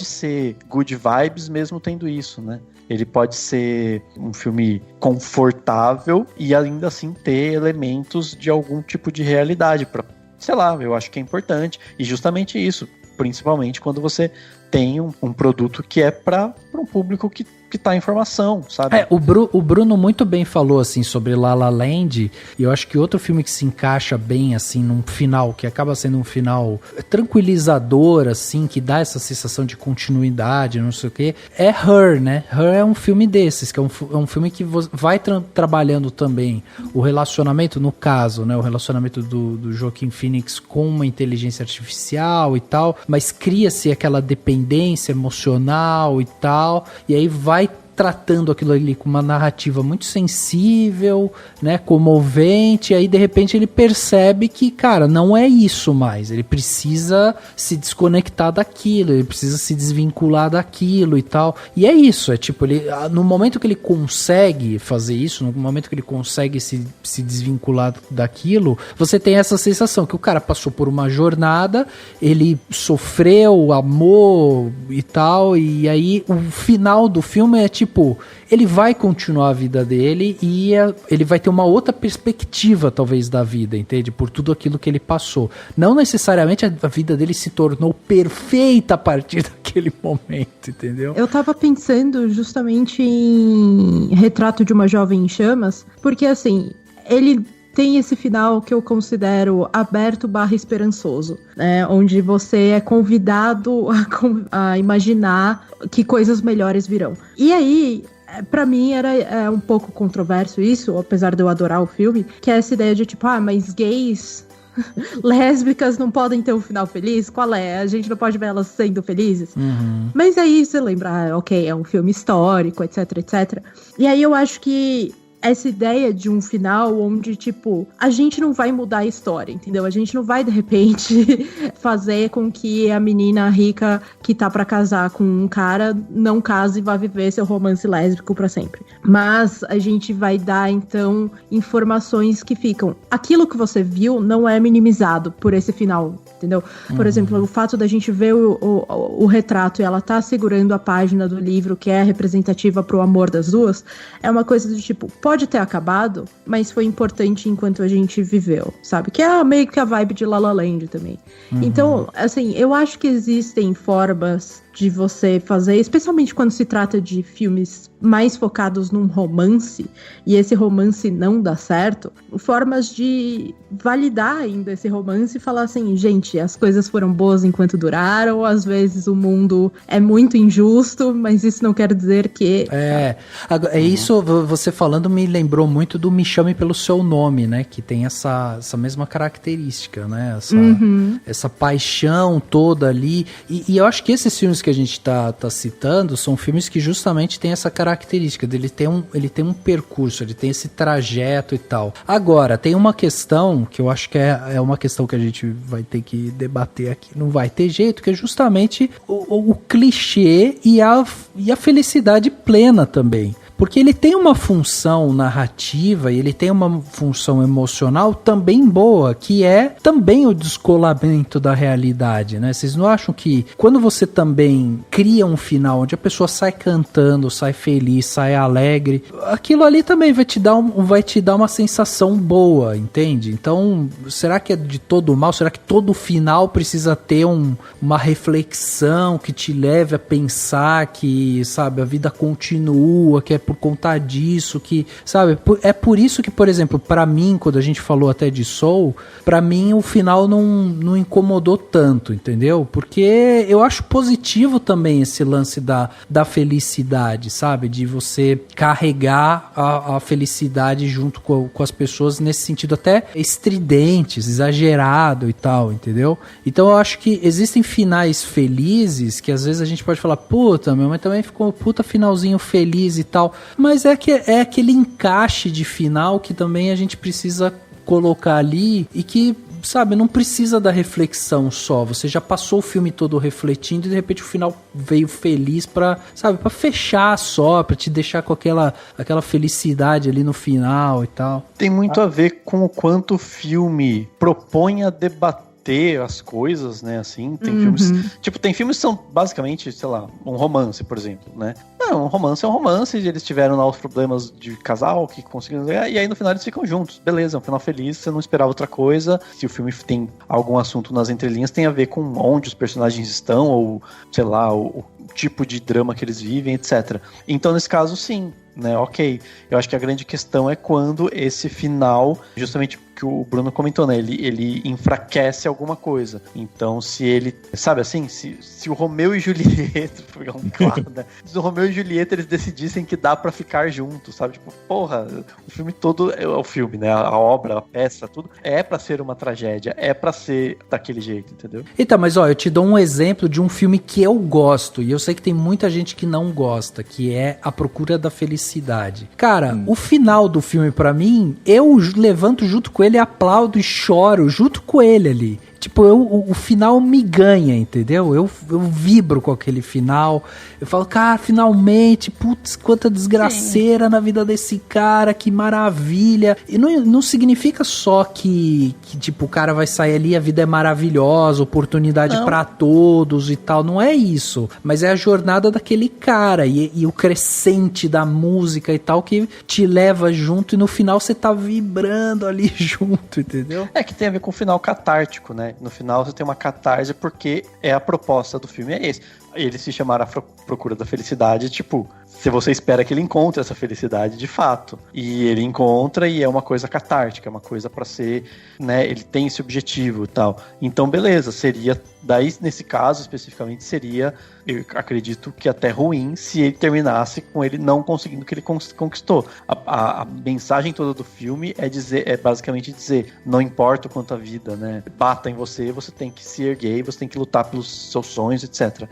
ser good vibes mesmo tendo isso, né? Ele pode ser um filme confortável e ainda assim ter elementos de algum tipo de realidade para, sei lá, eu acho que é importante. E justamente isso, principalmente quando você tem um produto que é para um público que tá em formação, sabe? O Bruno muito bem falou, assim, sobre La La Land, e eu acho que outro filme que se encaixa bem, assim, num final, que acaba sendo um final tranquilizador, assim, que dá essa sensação de continuidade, não sei o quê, é Her, né? Her é um filme desses, que é um filme que vai trabalhando também o relacionamento, no caso, né? O relacionamento do Joaquin Phoenix com uma inteligência artificial e tal, mas cria-se aquela dependência emocional e tal, e aí vai tratando aquilo ali com uma narrativa muito sensível, né, comovente, e aí de repente ele percebe que, cara, não é isso mais, ele precisa se desconectar daquilo, ele precisa se desvincular daquilo e tal, e é isso, é tipo, no momento que ele consegue fazer isso, no momento que ele consegue se desvincular daquilo, você tem essa sensação que o cara passou por uma jornada, ele sofreu, amou e tal, e aí o final do filme é tipo, ele vai continuar a vida dele e ele vai ter uma outra perspectiva, talvez, da vida, entende? Por tudo aquilo que ele passou. Não necessariamente a vida dele se tornou perfeita a partir daquele momento, entendeu? Eu tava pensando justamente em Retrato de uma Jovem em Chamas, porque, assim, ele tem esse final que eu considero aberto/esperançoso, né? Onde você é convidado a imaginar que coisas melhores virão. E aí, pra mim era um pouco controverso isso, apesar de eu adorar o filme, que é essa ideia de tipo, mas gays, lésbicas não podem ter um final feliz? Qual é? A gente não pode ver elas sendo felizes? Mas aí você lembra, ok, é um filme histórico, etc, etc. E aí eu acho que essa ideia de um final onde, tipo, a gente não vai mudar a história, entendeu? A gente não vai, de repente, fazer com que a menina rica que tá pra casar com um cara não case e vá viver seu romance lésbico pra sempre. Mas a gente vai dar, então, informações que ficam... Aquilo que você viu não é minimizado por esse final, entendeu? Por exemplo, o fato da gente ver o retrato e ela tá segurando a página do livro que é representativa pro amor das duas, é uma coisa do tipo, pode ter acabado, mas foi importante enquanto a gente viveu, sabe? Que é meio que a vibe de La La Land também. Então, assim, eu acho que existem formas de você fazer, especialmente quando se trata de filmes mais focados num romance, e esse romance não dá certo, formas de validar ainda esse romance e falar assim, gente, as coisas foram boas enquanto duraram, às vezes o mundo é muito injusto, mas isso não quer dizer que... Isso, você falando, me lembrou muito do Me Chame Pelo Seu Nome, né, que tem essa mesma característica, né, essa paixão toda ali, e eu acho que esses filmes que a gente tá citando são filmes que justamente tem essa característica dele, ele tem um percurso, ele tem esse trajeto e tal. Agora, tem uma questão que eu acho que é uma questão que a gente vai ter que debater aqui, não vai ter jeito, que é justamente o clichê e a felicidade plena também. Porque ele tem uma função narrativa e ele tem uma função emocional também boa, que é também o descolamento da realidade, né? Vocês não acham que quando você também cria um final onde a pessoa sai cantando, sai feliz, sai alegre, aquilo ali também vai te dar uma sensação boa, entende? Então, será que é de todo mal? Será que todo final precisa ter uma reflexão que te leve a pensar que, sabe, a vida continua, que é por conta disso, que, sabe, é por isso que, por exemplo, pra mim, quando a gente falou até de Soul, pra mim o final não incomodou tanto, entendeu? Porque eu acho positivo também esse lance da felicidade, sabe? De você carregar a felicidade junto com as pessoas, nesse sentido até estridentes, exagerado e tal, entendeu? Então eu acho que existem finais felizes que às vezes a gente pode falar, puta, meu, mas também ficou puta finalzinho feliz e tal, mas é aquele encaixe de final que também a gente precisa colocar ali e que, sabe, não precisa da reflexão só, você já passou o filme todo refletindo e de repente o final veio feliz pra, sabe, pra fechar só, pra te deixar com aquela felicidade ali no final e tal. Tem muito a ver com o quanto o filme propõe a debater as coisas, né, assim, tem filmes, tipo, tem filmes que são basicamente, sei lá, um romance, por exemplo, né, um romance é um romance, eles tiveram lá os problemas de casal, que conseguiram, e aí no final eles ficam juntos, beleza, é um final feliz, você não esperava outra coisa, se o filme tem algum assunto nas entrelinhas, tem a ver com onde os personagens estão, ou, sei lá, o tipo de drama que eles vivem, etc. Então, nesse caso, sim, né, ok. Eu acho que a grande questão é quando esse final, justamente que o Bruno comentou, né, ele enfraquece alguma coisa. Então, se ele, sabe assim, se o Romeu e Julieta, né, se o Romeu e Julieta eles decidissem que dá pra ficar juntos, sabe, tipo, porra, o filme todo é o filme, né, a obra, a peça, tudo é pra ser uma tragédia, é pra ser daquele jeito, entendeu? Eita, mas ó, eu te dou um exemplo de um filme que eu gosto, e eu sei que tem muita gente que não gosta, que é A Procura da Felicidade. Cara, o final do filme, pra mim, eu levanto junto com ele, aplaudo e choro junto com ele ali. Tipo, o final me ganha, entendeu? Eu vibro com aquele final. Eu falo, cara, finalmente, putz, quanta desgraceira na vida desse cara, que maravilha. E não significa só que, tipo, o cara vai sair ali, a vida é maravilhosa, oportunidade pra todos e tal. Não é isso. Mas é a jornada daquele cara e o crescente da música e tal que te leva junto e no final você tá vibrando ali junto, entendeu? É que tem a ver com o final catártico, né? No final você tem uma catarse porque a proposta do filme é esse. Eles se chamaram A Procura da Felicidade, tipo, se você espera que ele encontre essa felicidade de fato. E ele encontra e é uma coisa catártica, é uma coisa pra ser, né, ele tem esse objetivo e tal. Então, beleza, seria, daí nesse caso especificamente seria, eu acredito que até ruim se ele terminasse com ele não conseguindo o que ele conquistou. A mensagem toda do filme é basicamente dizer, não importa o quanto a vida, né, bata em você, você tem que se erguer, você tem que lutar pelos seus sonhos, etc.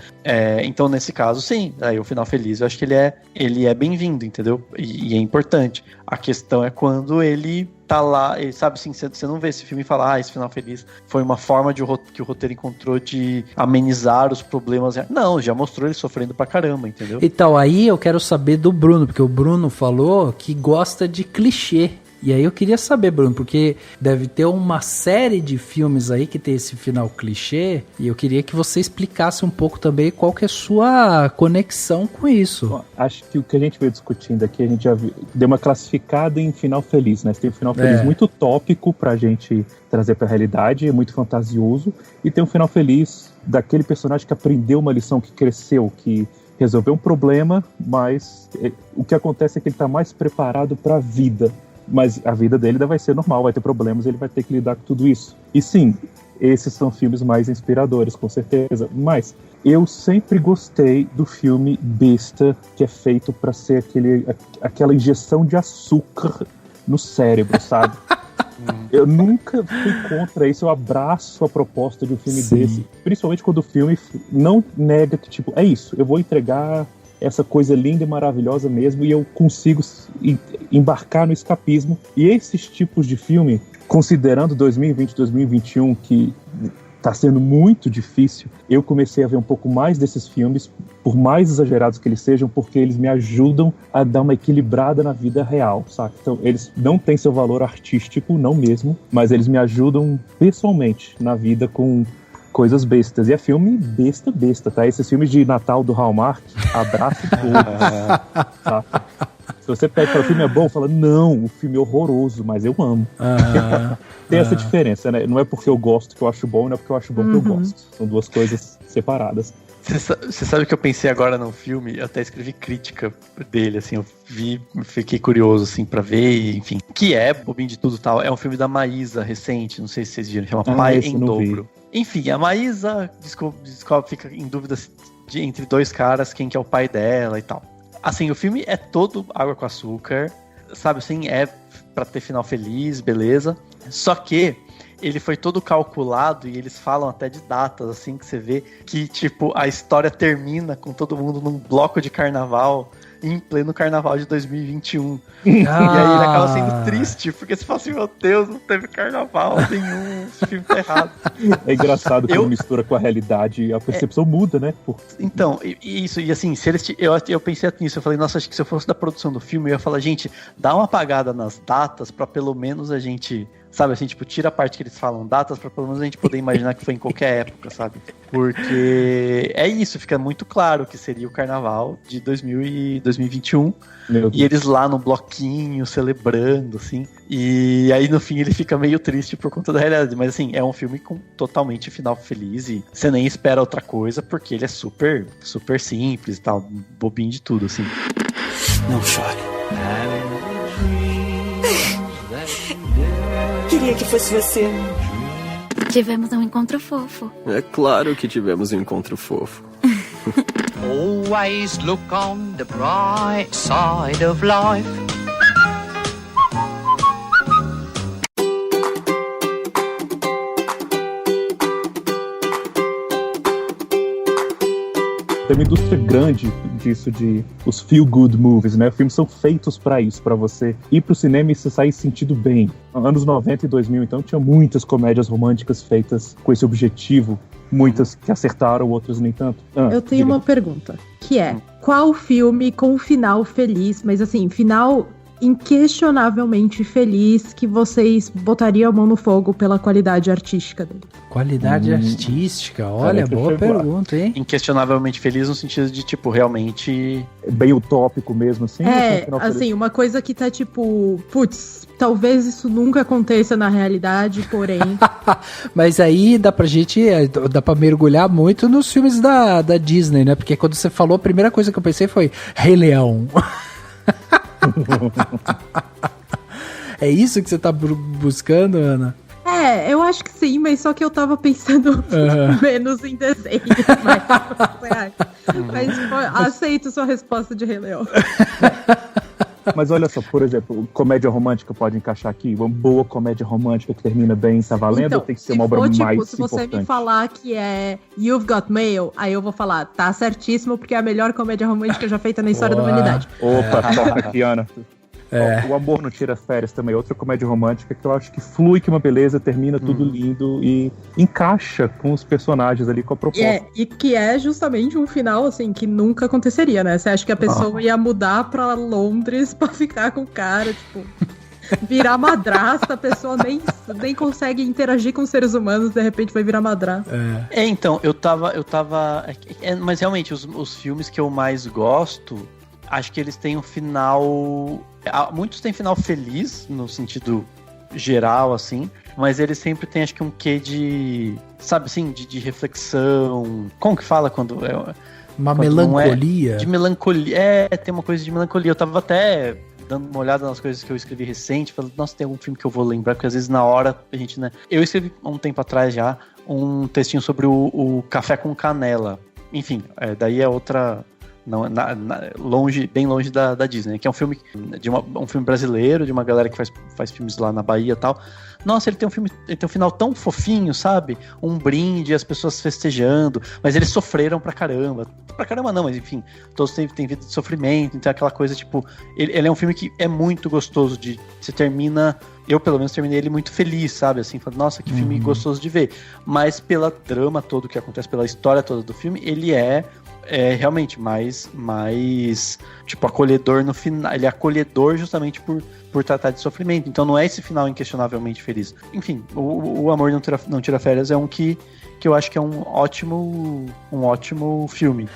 Então, nesse caso, sim. Aí o final feliz, eu acho que ele é bem-vindo, entendeu? E é importante. A questão é quando ele tá lá, ele sabe assim, você não vê esse filme e fala, esse final feliz foi uma forma que o roteiro encontrou de amenizar os problemas. Não, já mostrou ele sofrendo pra caramba, entendeu? Então, aí eu quero saber do Bruno, porque o Bruno falou que gosta de clichê. E aí eu queria saber, Bruno, porque deve ter uma série de filmes aí que tem esse final clichê, e eu queria que você explicasse um pouco também qual que é a sua conexão com isso. Bom, acho que o que a gente veio discutindo aqui, a gente já deu uma classificada em final feliz, né? Você tem um final feliz muito utópico pra gente trazer pra realidade, é muito fantasioso, e tem um final feliz daquele personagem que aprendeu uma lição, que cresceu, que resolveu um problema, mas o que acontece é que ele tá mais preparado pra vida. Mas a vida dele vai ser normal, vai ter problemas, ele vai ter que lidar com tudo isso. E sim, esses são filmes mais inspiradores, com certeza. Mas eu sempre gostei do filme besta, que é feito pra ser aquela injeção de açúcar no cérebro, sabe? Eu nunca fui contra isso, eu abraço a proposta de um filme desse. Principalmente quando o filme não nega que, tipo, é isso, eu vou entregar essa coisa linda e maravilhosa mesmo, e eu consigo embarcar no escapismo. E esses tipos de filme, considerando 2020, 2021, que tá sendo muito difícil, eu comecei a ver um pouco mais desses filmes, por mais exagerados que eles sejam, porque eles me ajudam a dar uma equilibrada na vida real, sabe? Então, eles não têm seu valor artístico, não mesmo, mas eles me ajudam pessoalmente na vida com coisas bestas. E é filme besta, tá? Esses filmes de Natal do Hallmark, abraço todos. Tá? Se você pede para o filme é bom, fala, não, o filme é horroroso, mas eu amo. Tem essa diferença, né? Não é porque eu gosto que eu acho bom, não é porque eu acho bom que eu gosto. São duas coisas separadas. Você sabe o que eu pensei agora no filme? Eu até escrevi crítica dele, assim, eu fiquei curioso, assim, pra ver, enfim. Que é, bobinho de tudo e tal, é um filme da Maísa, recente, não sei se vocês viram, chama Pai em Dobro. Enfim, a Maísa descobre, fica em dúvida entre dois caras, quem que é o pai dela e tal. Assim, o filme é todo água com açúcar, sabe, assim, é pra ter final feliz, beleza. Só que ele foi todo calculado e eles falam até de datas, assim, que você vê que, tipo, a história termina com todo mundo num bloco de carnaval em pleno carnaval de 2021. E aí ele acaba sendo triste, porque você fala assim, meu Deus, não teve carnaval nenhum, esse filme tá errado. É engraçado quando mistura com a realidade e a percepção muda, né? Então, isso, e assim, se eles eu pensei nisso, eu falei, nossa, acho que se eu fosse da produção do filme, eu ia falar, gente, dá uma apagada nas datas pra pelo menos a gente, sabe, assim, tipo, tira a parte que eles falam datas pra pelo menos a gente poder imaginar que foi em qualquer época, sabe? Porque é isso, fica muito claro que seria o carnaval de 2021 e eles lá no bloquinho celebrando, assim, e aí no fim ele fica meio triste por conta da realidade, mas assim, é um filme com totalmente final feliz e você nem espera outra coisa porque ele é super, super simples e tal, bobinho de tudo, assim. Não chore. Queria que fosse você. Tivemos um encontro fofo. É claro que tivemos um encontro fofo. Always look on the bright side of life. Tem uma indústria grande disso, de os feel-good movies, né? Os filmes são feitos pra isso, pra você ir pro cinema e se sair sentindo bem. Anos 90 e 2000, então, tinha muitas comédias românticas feitas com esse objetivo. Muitas que acertaram, outras nem tanto. Eu tenho uma pergunta, que é, qual filme com final feliz, mas assim, final inquestionavelmente feliz, que vocês botariam a mão no fogo pela qualidade artística dele? Qualidade artística? Olha, boa pergunta, hein? Inquestionavelmente feliz no sentido de, tipo, realmente... bem utópico mesmo, assim? Assim, uma coisa que tá, tipo, putz, talvez isso nunca aconteça na realidade, porém... Mas aí dá pra mergulhar muito nos filmes da Disney, né? Porque quando você falou, a primeira coisa que eu pensei foi Rei Leão. É isso que você tá buscando, Ana? Eu acho que sim, mas só que eu tava pensando menos em desenho. Mas aceito sua resposta de Rei Leão. Mas olha só, por exemplo, comédia romântica pode encaixar aqui? Uma boa comédia romântica que termina bem, tá valendo? Então, ou tem que ser uma obra mais importante? Se você me falar que é You've Got Mail, aí eu vou falar, tá certíssimo, porque é a melhor comédia romântica já feita na história da humanidade. Opa, toca aqui, Ana. O Amor Não Tira Férias também, outra comédia romântica que eu acho que flui, que uma beleza, termina tudo lindo e encaixa com os personagens ali, com a proposta. E que é justamente um final, assim, que nunca aconteceria, né? Você acha que a pessoa ia mudar pra Londres pra ficar com o cara, tipo... virar madrasta, a pessoa nem consegue interagir com seres humanos, de repente vai virar madrasta. Então, eu tava... mas realmente, os filmes que eu mais gosto, acho que eles têm um final... Muitos têm final feliz, no sentido geral, assim, mas eles sempre têm, acho que, um quê de... sabe, assim, de reflexão... Como que fala quando... Uma melancolia? De melancolia. Tem uma coisa de melancolia. Eu tava até... dando uma olhada nas coisas que eu escrevi recente, falando, nossa, tem algum filme que eu vou lembrar, porque às vezes na hora a gente, né... Eu escrevi há um tempo atrás já um textinho sobre o Café com Canela. Enfim, daí é outra... Não, bem longe da Disney, que é um filme um filme brasileiro, de uma galera que faz filmes lá na Bahia e tal. Nossa, ele tem um final tão fofinho, sabe? Um brinde, as pessoas festejando, mas eles sofreram pra caramba. Pra caramba não, mas enfim, todos têm vida de sofrimento, então aquela coisa, tipo... Ele é um filme que é muito gostoso de... Você termina... Eu, pelo menos, terminei ele muito feliz, sabe? Assim, falando, nossa, que filme gostoso de ver. Mas pela drama todo que acontece, pela história toda do filme, ele é realmente mais tipo, acolhedor no final. Ele é acolhedor justamente por tratar de sofrimento. Então não é esse final inquestionavelmente feliz. Enfim, o Amor Não Tira Férias é um que eu acho que é um ótimo filme.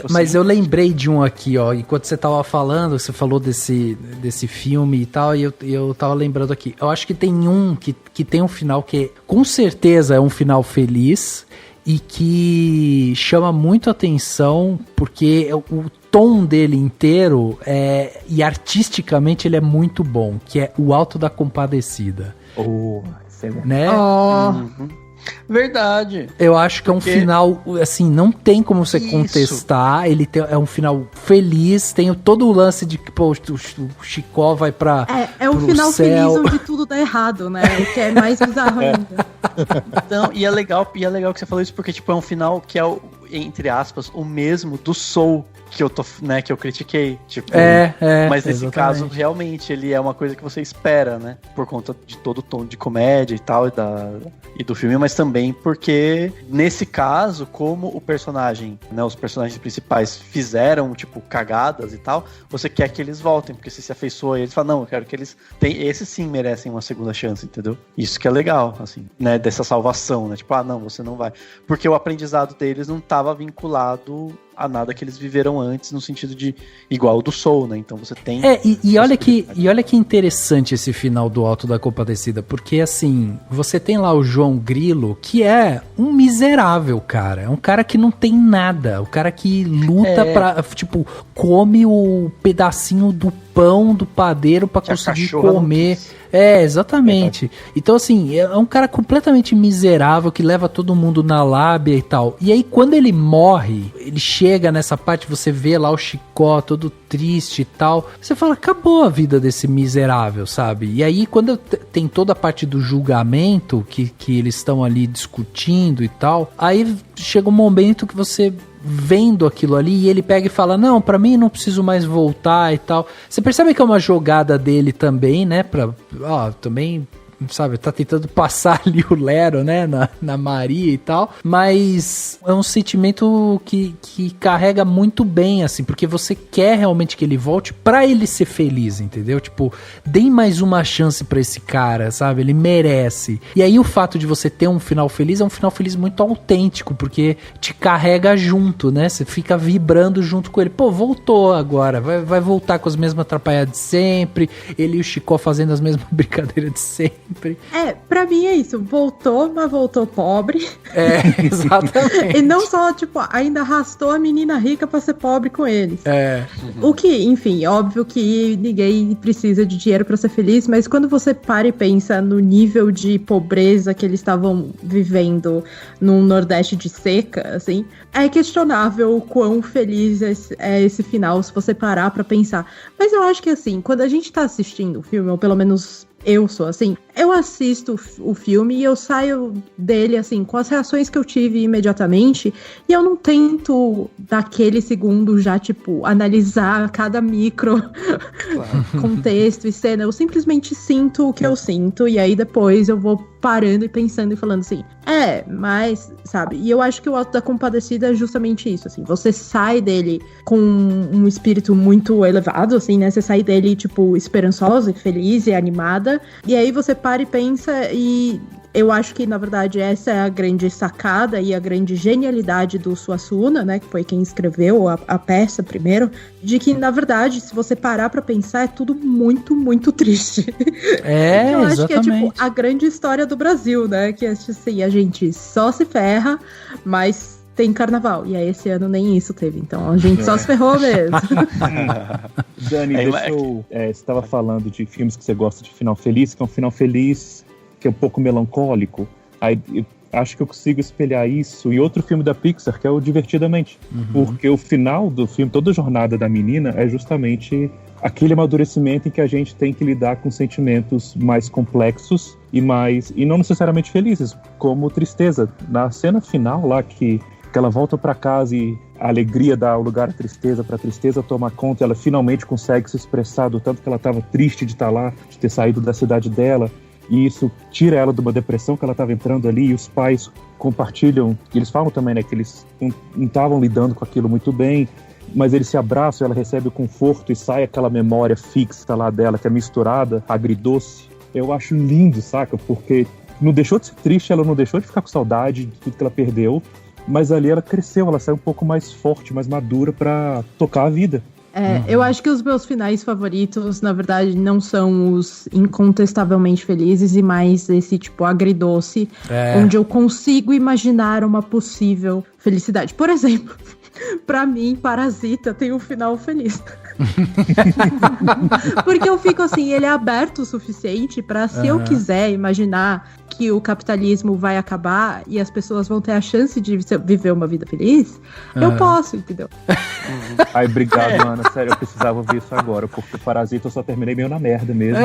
Mas eu lembrei de um aqui, ó. Enquanto você tava falando, você falou desse filme e tal, e eu tava lembrando aqui. Eu acho que tem um que tem um final que com certeza é um final feliz e que chama muito atenção porque o tom dele inteiro e artisticamente ele é muito bom, que é O Alto da Compadecida. Né? Verdade. Eu acho que é um final, assim, não tem como você contestar. Ele é um final feliz. Tem todo o lance de que o Chicó vai pra. É um final feliz onde tudo dá errado, né? O que é mais bizarro ainda. Então, e é legal que você falou isso, porque tipo, é um final que é, entre aspas, o mesmo do Soul. Que eu critiquei, tipo, mas nesse caso, realmente, ele é uma coisa que você espera, né, por conta de todo o tom de comédia e tal, e do filme, mas também porque, nesse caso, como o personagem, né, os personagens principais fizeram, tipo, cagadas e tal, você quer que eles voltem, porque você se afeiçoa e eles falam, não, eu quero que esses sim merecem uma segunda chance, entendeu? Isso que é legal, assim, né, dessa salvação, né, tipo, não, você não vai, porque o aprendizado deles não estava vinculado a nada que eles viveram antes, no sentido de igual o do Soul, né? Então você tem... E olha que interessante esse final do Alto da Compadecida, porque assim, você tem lá o João Grilo, que é um miserável, cara. É um cara que não tem nada. O cara que luta pra, tipo, come o pedacinho do pão do padeiro pra conseguir comer. Exatamente. Então, assim, é um cara completamente miserável que leva todo mundo na lábia e tal. E aí, quando ele morre, ele chega nessa parte, você vê lá o Chicó todo triste e tal. Você fala, acabou a vida desse miserável, sabe? E aí, quando tem toda a parte do julgamento, que eles estão ali discutindo e tal, aí chega um momento que você... vendo aquilo ali, e ele pega e fala, não, pra mim não preciso mais voltar e tal. Você percebe que é uma jogada dele também, né, também, sabe, tá tentando passar ali o Lero, né, na Maria e tal, mas é um sentimento que carrega muito bem, assim, porque você quer realmente que ele volte pra ele ser feliz, entendeu? Tipo, deem mais uma chance pra esse cara, sabe? Ele merece. E aí o fato de você ter um final feliz é um final feliz muito autêntico, porque te carrega junto, né? Você fica vibrando junto com ele. Pô, voltou agora, vai voltar com as mesmas atrapalhadas de sempre, ele e o Chicó fazendo as mesmas brincadeiras de sempre. sempre. Pra mim é isso. Voltou, mas voltou pobre. Exatamente. E não só, tipo, ainda arrastou a menina rica pra ser pobre com eles. O que, enfim, óbvio que ninguém precisa de dinheiro pra ser feliz, mas quando você para e pensa no nível de pobreza que eles estavam vivendo num Nordeste de seca, assim, é questionável o quão feliz é esse final, se você parar pra pensar. Mas eu acho que, assim, quando a gente tá assistindo o filme, ou pelo menos eu sou assim, eu assisto o filme e eu saio dele, assim, com as reações que eu tive imediatamente, e eu não tento, naquele segundo, já, tipo, analisar cada micro contexto e cena. Eu simplesmente sinto o que eu sinto, e aí depois eu vou parando e pensando e falando assim, mas, sabe? E eu acho que o Auto da Compadecida é justamente isso, assim, você sai dele com um espírito muito elevado, assim, né? Você sai dele, tipo, esperançosa e feliz e animada, e aí você para e pensa, e eu acho que, na verdade, essa é a grande sacada e a grande genialidade do Suassuna, né, que foi quem escreveu a peça primeiro, de que, na verdade, se você parar pra pensar, é tudo muito, muito triste. Eu acho que é, tipo, a grande história do Brasil, né, que é assim, a gente só se ferra, mas tem carnaval. E aí esse ano nem isso teve, então a gente só se ferrou mesmo. Dani, você estava falando de filmes que você gosta de final feliz, que é um final feliz que é um pouco melancólico. Aí eu acho que eu consigo espelhar isso em outro filme da Pixar, que é o Divertidamente. Porque o final do filme, toda a jornada da menina, é justamente aquele amadurecimento em que a gente tem que lidar com sentimentos mais complexos e não necessariamente felizes, como tristeza. Na cena final lá, que ela volta para casa e a alegria dá o lugar à tristeza, para a tristeza tomar conta, ela finalmente consegue se expressar do tanto que ela estava triste de estar lá, de ter saído da cidade dela, e isso tira ela de uma depressão que ela estava entrando ali, e os pais compartilham, e eles falam também, né, que eles não estavam lidando com aquilo muito bem, mas eles se abraçam, ela recebe o conforto e sai aquela memória fixa lá dela, que é misturada, agridoce. Eu acho lindo, saca? Porque não deixou de ser triste, ela não deixou de ficar com saudade de tudo que ela perdeu, mas ali ela cresceu, ela saiu um pouco mais forte, mais madura pra tocar a vida. Eu acho que os meus finais favoritos, na verdade, não são os incontestavelmente felizes, e mais esse tipo agridoce, onde eu consigo imaginar uma possível felicidade. Por exemplo, pra mim, Parasita tem um final feliz. Porque eu fico assim, ele é aberto o suficiente pra, se eu quiser imaginar que o capitalismo vai acabar e as pessoas vão ter a chance de viver uma vida feliz, eu posso, entendeu? Ai, obrigado, Ana, sério, eu precisava ouvir isso agora, porque Parasita eu só terminei meio na merda mesmo,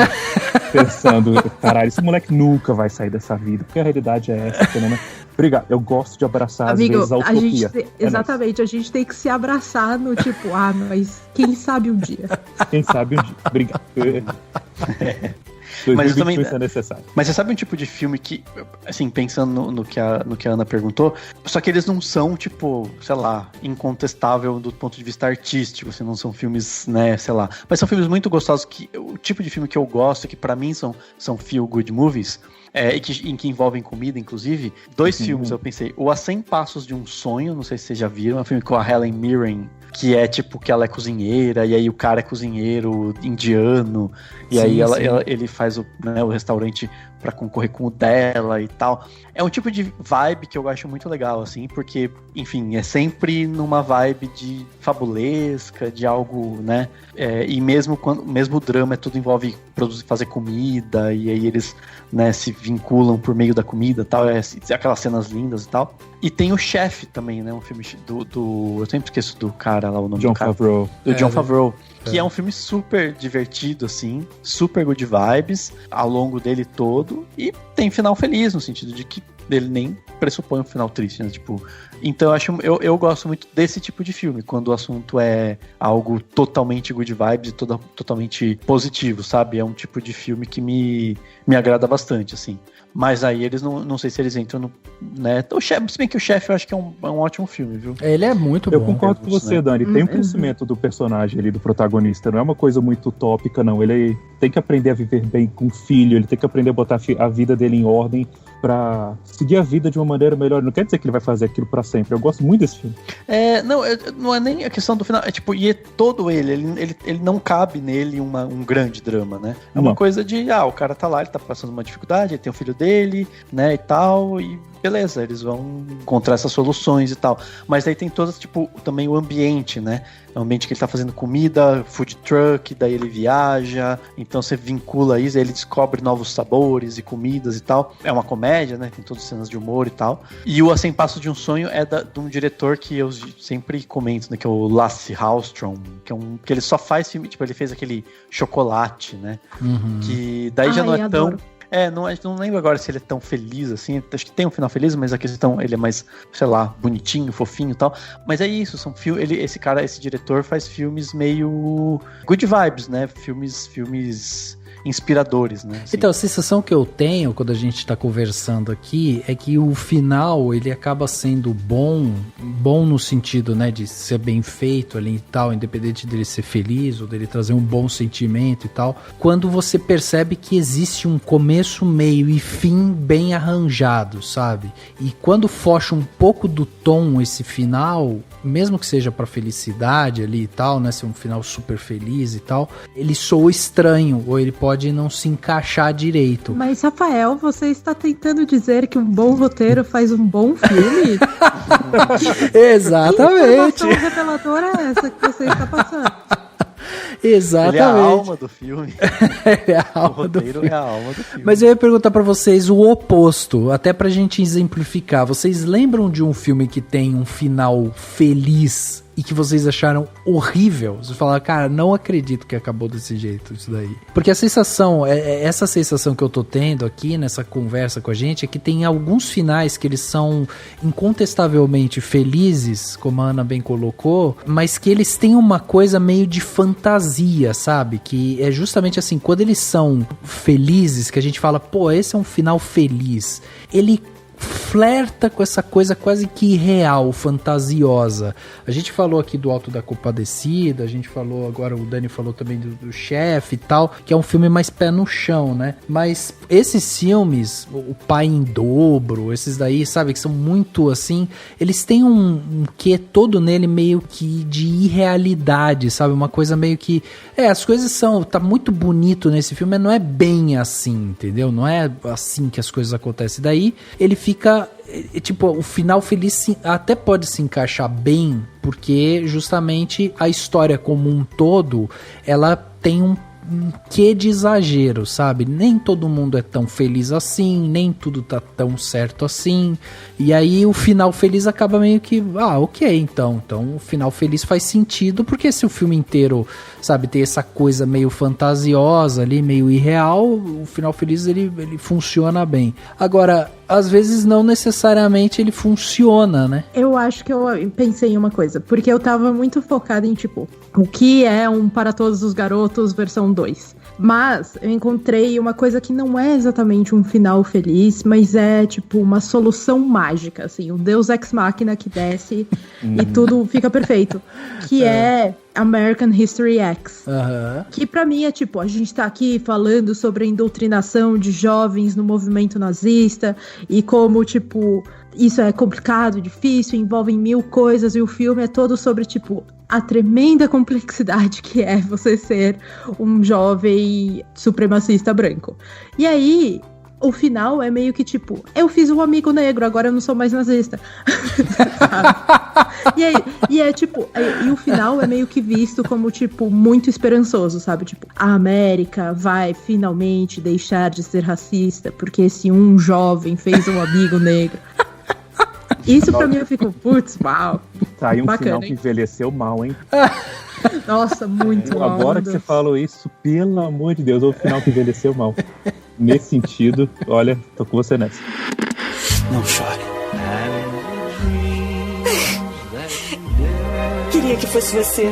pensando, caralho, esse moleque nunca vai sair dessa vida, porque a realidade é essa, né? Obrigado, eu gosto de abraçar, às vezes, a utopia. Exatamente, a gente tem que se abraçar no tipo, mas quem sabe um dia. Quem sabe um dia. Obrigado. Mas também, é necessário. Mas você sabe um tipo de filme que, assim, pensando no que a Ana perguntou, só que eles não são, tipo, sei lá, incontestável do ponto de vista artístico, assim, não são filmes, né, sei lá, mas são filmes muito gostosos, que o tipo de filme que eu gosto, que pra mim são feel good movies, em que envolvem comida, inclusive. Dois filmes eu pensei, o A 100 Passos de um Sonho, não sei se vocês já viram, é um filme com a Helen Mirren, que é tipo que ela é cozinheira, e aí o cara é cozinheiro indiano, e aí ele faz o restaurante pra concorrer com o dela e tal. É um tipo de vibe que eu acho muito legal, assim, porque, enfim, é sempre numa vibe de fabulesca, de algo, né? E mesmo o drama, tudo envolve fazer comida, e aí eles, né, se vinculam por meio da comida e tal, aquelas cenas lindas e tal. E tem o Chefe também, né? Um filme eu sempre esqueço do cara lá, o nome Jon do cara. Favreau. Do Jon Favreau. Que é um filme super divertido, assim, super good vibes, ao longo dele todo, e tem final feliz, no sentido de que ele nem pressupõe um final triste, né? Tipo, então eu gosto muito desse tipo de filme, quando o assunto é algo totalmente good vibes e totalmente positivo, sabe? É um tipo de filme que me agrada bastante, assim. Mas aí eles não sei se eles entram no, né? Se bem que o Chefe eu acho que é um ótimo filme, viu? Ele é muito bom. Eu concordo com você, Dani. Tem um crescimento do personagem ali, do protagonista. Não é uma coisa muito utópica, não. Ele tem que aprender a viver bem com o filho, ele tem que aprender a botar a vida dele em ordem pra seguir a vida de uma maneira melhor. Não quer dizer que ele vai fazer aquilo pra sempre. Eu gosto muito desse filme. Não é nem a questão do final, é tipo, e é todo ele não cabe nele um grande drama, né? É uma coisa de, o cara tá lá, ele tá passando uma dificuldade, ele tem o filho dele, né, e tal, e beleza, eles vão encontrar essas soluções e tal. Mas aí tem todas, tipo, também o ambiente, né? O ambiente que ele tá fazendo comida, food truck, daí ele viaja, então você vincula isso, aí ele descobre novos sabores e comidas e tal. É uma comédia, né? Tem todas as cenas de humor e tal. E o A 100 Passos de um Sonho é de um diretor que eu sempre comento, né? Que é o Lasse Hallström, que ele só faz filme, tipo, ele fez aquele Chocolate, né? Que daí já não é tão... Adoro. Não lembro agora se ele é tão feliz assim. Acho que tem um final feliz, mas a questão, ele é mais, sei lá, bonitinho, fofinho e tal. Mas é isso, são filmes. Esse diretor faz filmes meio good vibes, né? Filmes inspiradores, né? Assim. Então, a sensação que eu tenho quando a gente tá conversando aqui é que o final, ele acaba sendo bom no sentido, né, de ser bem feito ali e tal, independente dele ser feliz ou dele trazer um bom sentimento e tal, quando você percebe que existe um começo, meio e fim bem arranjado, sabe? E quando foge um pouco do tom esse final, mesmo que seja pra felicidade ali e tal, né, ser um final super feliz e tal, ele soa estranho, ou ele pode não se encaixar direito. Mas, Rafael, você está tentando dizer que um bom roteiro faz um bom filme? Exatamente. Que informação reveladora é essa que você está passando? Exatamente. Ele é a alma do filme. É a alma o roteiro do filme. é a alma do filme. Mas eu ia perguntar pra vocês o oposto, até pra gente exemplificar. Vocês lembram de um filme que tem um final feliz e que vocês acharam horrível? Vocês falaram, cara, não acredito que acabou desse jeito isso daí. Porque a sensação, essa sensação que eu tô tendo aqui nessa conversa com a gente é que tem alguns finais que eles são incontestavelmente felizes, como a Ana bem colocou, mas que eles têm uma coisa meio de fantasia, sabe? Que é justamente assim, quando eles são felizes, que a gente fala, pô, esse é um final feliz. Ele flerta com essa coisa quase que irreal, fantasiosa. A gente falou aqui do Alto da Compadecida, a gente falou agora, o Dani falou também do Chefe e tal, que é um filme mais pé no chão, né? Mas esses filmes, o Pai em Dobro, esses daí, sabe, que são muito assim, eles têm um quê todo nele meio que de irrealidade, sabe? Uma coisa meio que... as coisas são... Tá muito bonito nesse filme, mas não é bem assim, entendeu? Não é assim que as coisas acontecem. Daí, ele fica... Tipo, o final feliz até pode se encaixar bem, porque justamente a história como um todo, ela tem um quê de exagero, sabe? Nem todo mundo é tão feliz assim, nem tudo tá tão certo assim, e aí o final feliz acaba meio que, ok, então o final feliz faz sentido, porque se o filme inteiro, sabe, tem essa coisa meio fantasiosa ali, meio irreal, o final feliz ele funciona bem. Agora, às vezes não necessariamente ele funciona, né? Eu acho que eu pensei em uma coisa, porque eu tava muito focada em, tipo, o que é um Para Todos os Garotos versão 2. Mas eu encontrei uma coisa que não é exatamente um final feliz, mas é, tipo, uma solução mágica, assim, um Deus Ex Machina que desce e tudo fica perfeito. Que é American History X. Que pra mim é, tipo, a gente tá aqui falando sobre a indoutrinação de jovens no movimento nazista e como, tipo, isso é complicado, difícil, envolve 1000 coisas, e o filme é todo sobre, tipo, a tremenda complexidade que é você ser um jovem supremacista branco. E aí, o final é meio que tipo, eu fiz um amigo negro, agora eu não sou mais nazista. E é tipo, e o final é meio que visto como, tipo, muito esperançoso, sabe? Tipo, a América vai finalmente deixar de ser racista, porque esse um jovem fez um amigo negro. Isso pra mim eu fico, putz, uau. Tá aí um bacana, final que envelheceu mal, hein? Nossa, muito mal. Agora que você falou isso, pelo amor de Deus, é o final que envelheceu mal. Nesse sentido, olha, tô com você nessa. Não chore. Queria que fosse você.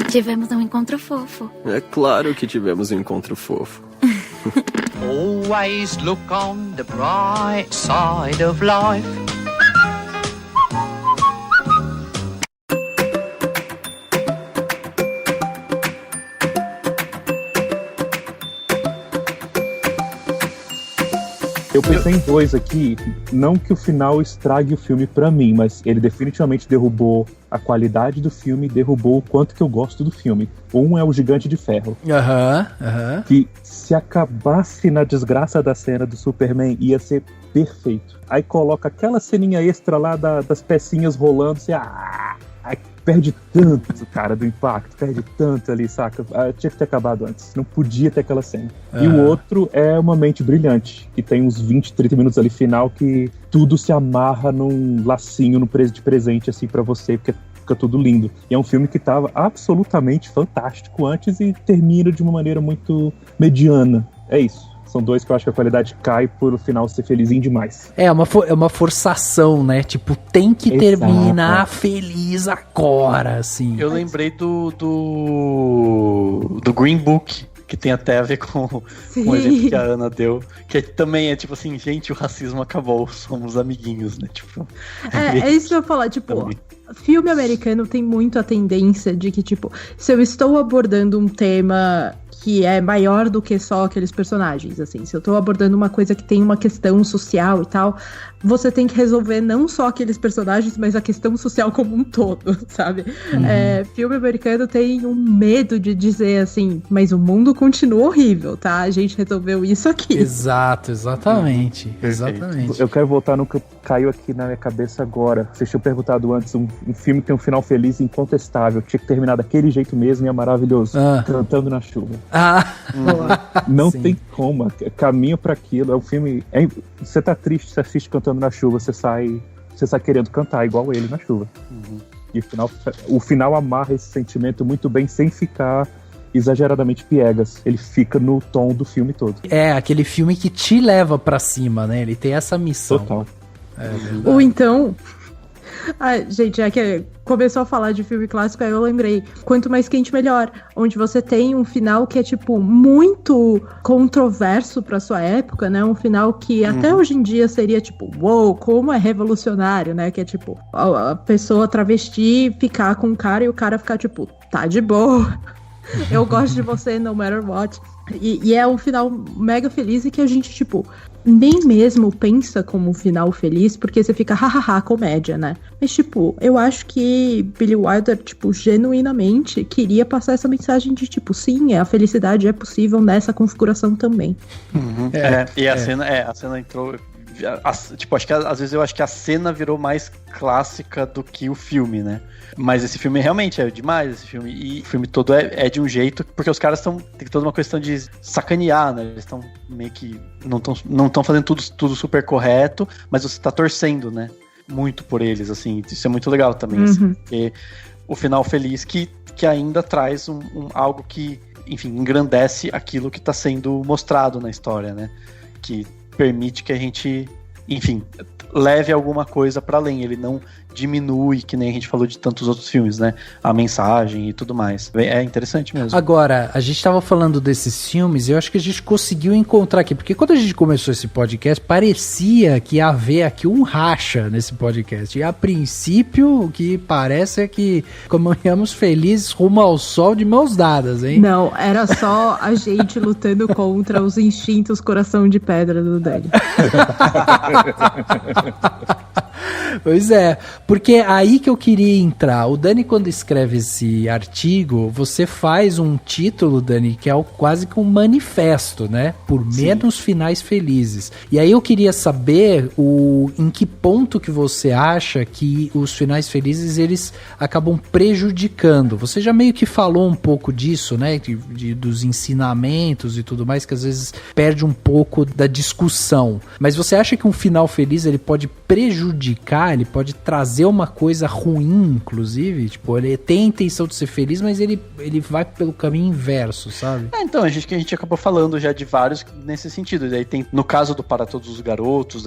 Tivemos um encontro fofo. É claro que tivemos um encontro fofo. Always look on the bright side of life. Eu pensei em dois aqui, não que o final estrague o filme pra mim, mas ele definitivamente derrubou a qualidade do filme, derrubou o quanto que eu gosto do filme. Um é o Gigante de Ferro. Que se acabasse na desgraça da cena do Superman, ia ser perfeito. Aí coloca aquela ceninha extra lá das pecinhas rolando, você... Aí perde tanto, cara, do impacto, perde tanto ali, saca? Tinha que ter acabado antes, não podia ter aquela cena. E o outro é Uma Mente Brilhante, que tem uns 20, 30 minutos ali final que tudo se amarra num lacinho de presente, assim, pra você, porque fica tudo lindo. E é um filme que tava absolutamente fantástico antes e termina de uma maneira muito mediana. É isso. São dois que eu acho que a qualidade cai por o final ser felizinho demais. É uma forçação, né? Tipo, tem que terminar feliz agora, assim. Eu lembrei do Green Book, que tem até a ver com o exemplo que a Ana deu, que também é tipo assim, gente, o racismo acabou, somos amiguinhos, né? Tipo, é isso que eu ia falar, tipo... Também. Filme americano tem muito a tendência de que, tipo, se eu estou abordando um tema que é maior do que só aqueles personagens, assim, se eu tô abordando uma coisa que tem uma questão social e tal, você tem que resolver não só aqueles personagens, mas a questão social como um todo, sabe? Filme americano tem um medo de dizer assim, mas o mundo continua horrível, tá? A gente resolveu isso aqui. Exatamente. Eu quero voltar no que caiu aqui na minha cabeça agora. Vocês tinham perguntado antes, um filme que tem um final feliz e incontestável, tinha que terminar daquele jeito mesmo e é maravilhoso. Cantando na Chuva. Não tem como, caminho pra aquilo. É um filme. Você tá triste, você assiste Cantando na Chuva, você sai querendo cantar igual ele na chuva. E o final amarra esse sentimento muito bem, sem ficar exageradamente piegas. Ele fica no tom do filme todo. É aquele filme que te leva pra cima, né? Ele tem essa missão. Total. Ou então... gente, é que começou a falar de filme clássico, aí eu lembrei, Quanto Mais Quente Melhor, onde você tem um final que é, tipo, muito controverso pra sua época, né, um final que até hoje em dia seria, tipo, uou, como é revolucionário, né, que é, tipo, a pessoa travesti ficar com o cara e o cara ficar, tipo, tá de boa, eu gosto de você no matter what, e é um final mega feliz e que a gente, tipo... nem mesmo pensa como um final feliz, porque você fica hahaha, comédia, né? Mas, tipo, eu acho que Billy Wilder, tipo, genuinamente queria passar essa mensagem de, tipo, sim, a felicidade é possível nessa configuração também. A cena entrou... tipo, acho que às vezes eu acho que a cena virou mais clássica do que o filme, né? Mas esse filme realmente é demais, esse filme. E o filme todo é de um jeito, porque os caras tem toda uma questão de sacanear, né? Eles estão meio que... Não estão fazendo tudo super correto, mas você tá torcendo, né? Muito por eles, assim. Isso é muito legal também, assim, porque o final feliz que ainda traz algo que, enfim, engrandece aquilo que tá sendo mostrado na história, né? Que permite que a gente, enfim, leve alguma coisa para além. Ele não diminui, que nem a gente falou de tantos outros filmes, né? A mensagem e tudo mais. É interessante mesmo. Agora, a gente tava falando desses filmes e eu acho que a gente conseguiu encontrar aqui, porque quando a gente começou esse podcast, parecia que ia haver aqui um racha nesse podcast. E a princípio, o que parece é que caminhamos felizes rumo ao sol de mãos dadas, hein? Não, era só a gente lutando contra os instintos coração de pedra do Dani. Pois é, porque aí que eu queria entrar. O Dani, quando escreve esse artigo, você faz um título, Dani, que é quase que um manifesto, né? Por menos finais felizes. E aí eu queria saber em que ponto que você acha que os finais felizes, eles acabam prejudicando. Você já meio que falou um pouco disso, né? Dos ensinamentos e tudo mais, que às vezes perde um pouco da discussão. Mas você acha que um final feliz, ele pode prejudicar, ele pode trazer uma coisa ruim, inclusive? Tipo, ele tem a intenção de ser feliz, mas ele vai pelo caminho inverso, sabe? Então, a gente acabou falando já de vários nesse sentido. Daí tem, no caso do Para Todos os Garotos,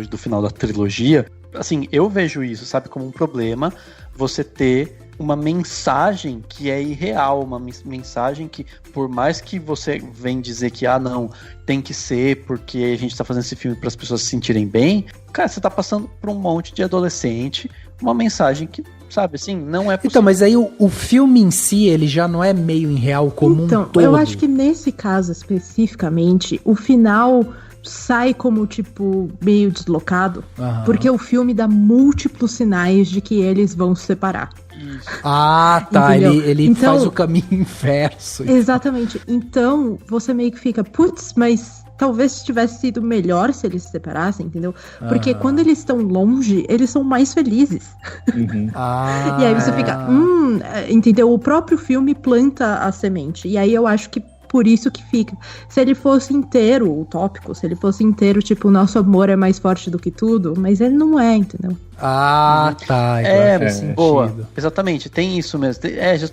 do final da trilogia, assim, eu vejo isso, sabe, como um problema, você ter uma mensagem que é irreal, uma mensagem que, por mais que você venha dizer que, não, tem que ser porque a gente tá fazendo esse filme para as pessoas se sentirem bem, cara, você tá passando por um monte de adolescente, uma mensagem que, sabe, assim, não é possível. Então, mas aí o filme em si, ele já não é meio irreal como um todo. Eu acho que nesse caso especificamente, o final sai como, tipo, meio deslocado, porque o filme dá múltiplos sinais de que eles vão se separar. Ah, tá. Ele então, faz o caminho inverso. Exatamente. Então, você meio que fica, putz, mas talvez tivesse sido melhor se eles se separassem, entendeu? Porque quando eles estão longe, eles são mais felizes. E aí você fica, entendeu? O próprio filme planta a semente. E aí eu acho que por isso que fica. Se ele fosse inteiro utópico, se ele fosse inteiro, tipo, o nosso amor é mais forte do que tudo, mas ele não é, entendeu? Ah, tá. Boa. Exatamente, tem isso mesmo.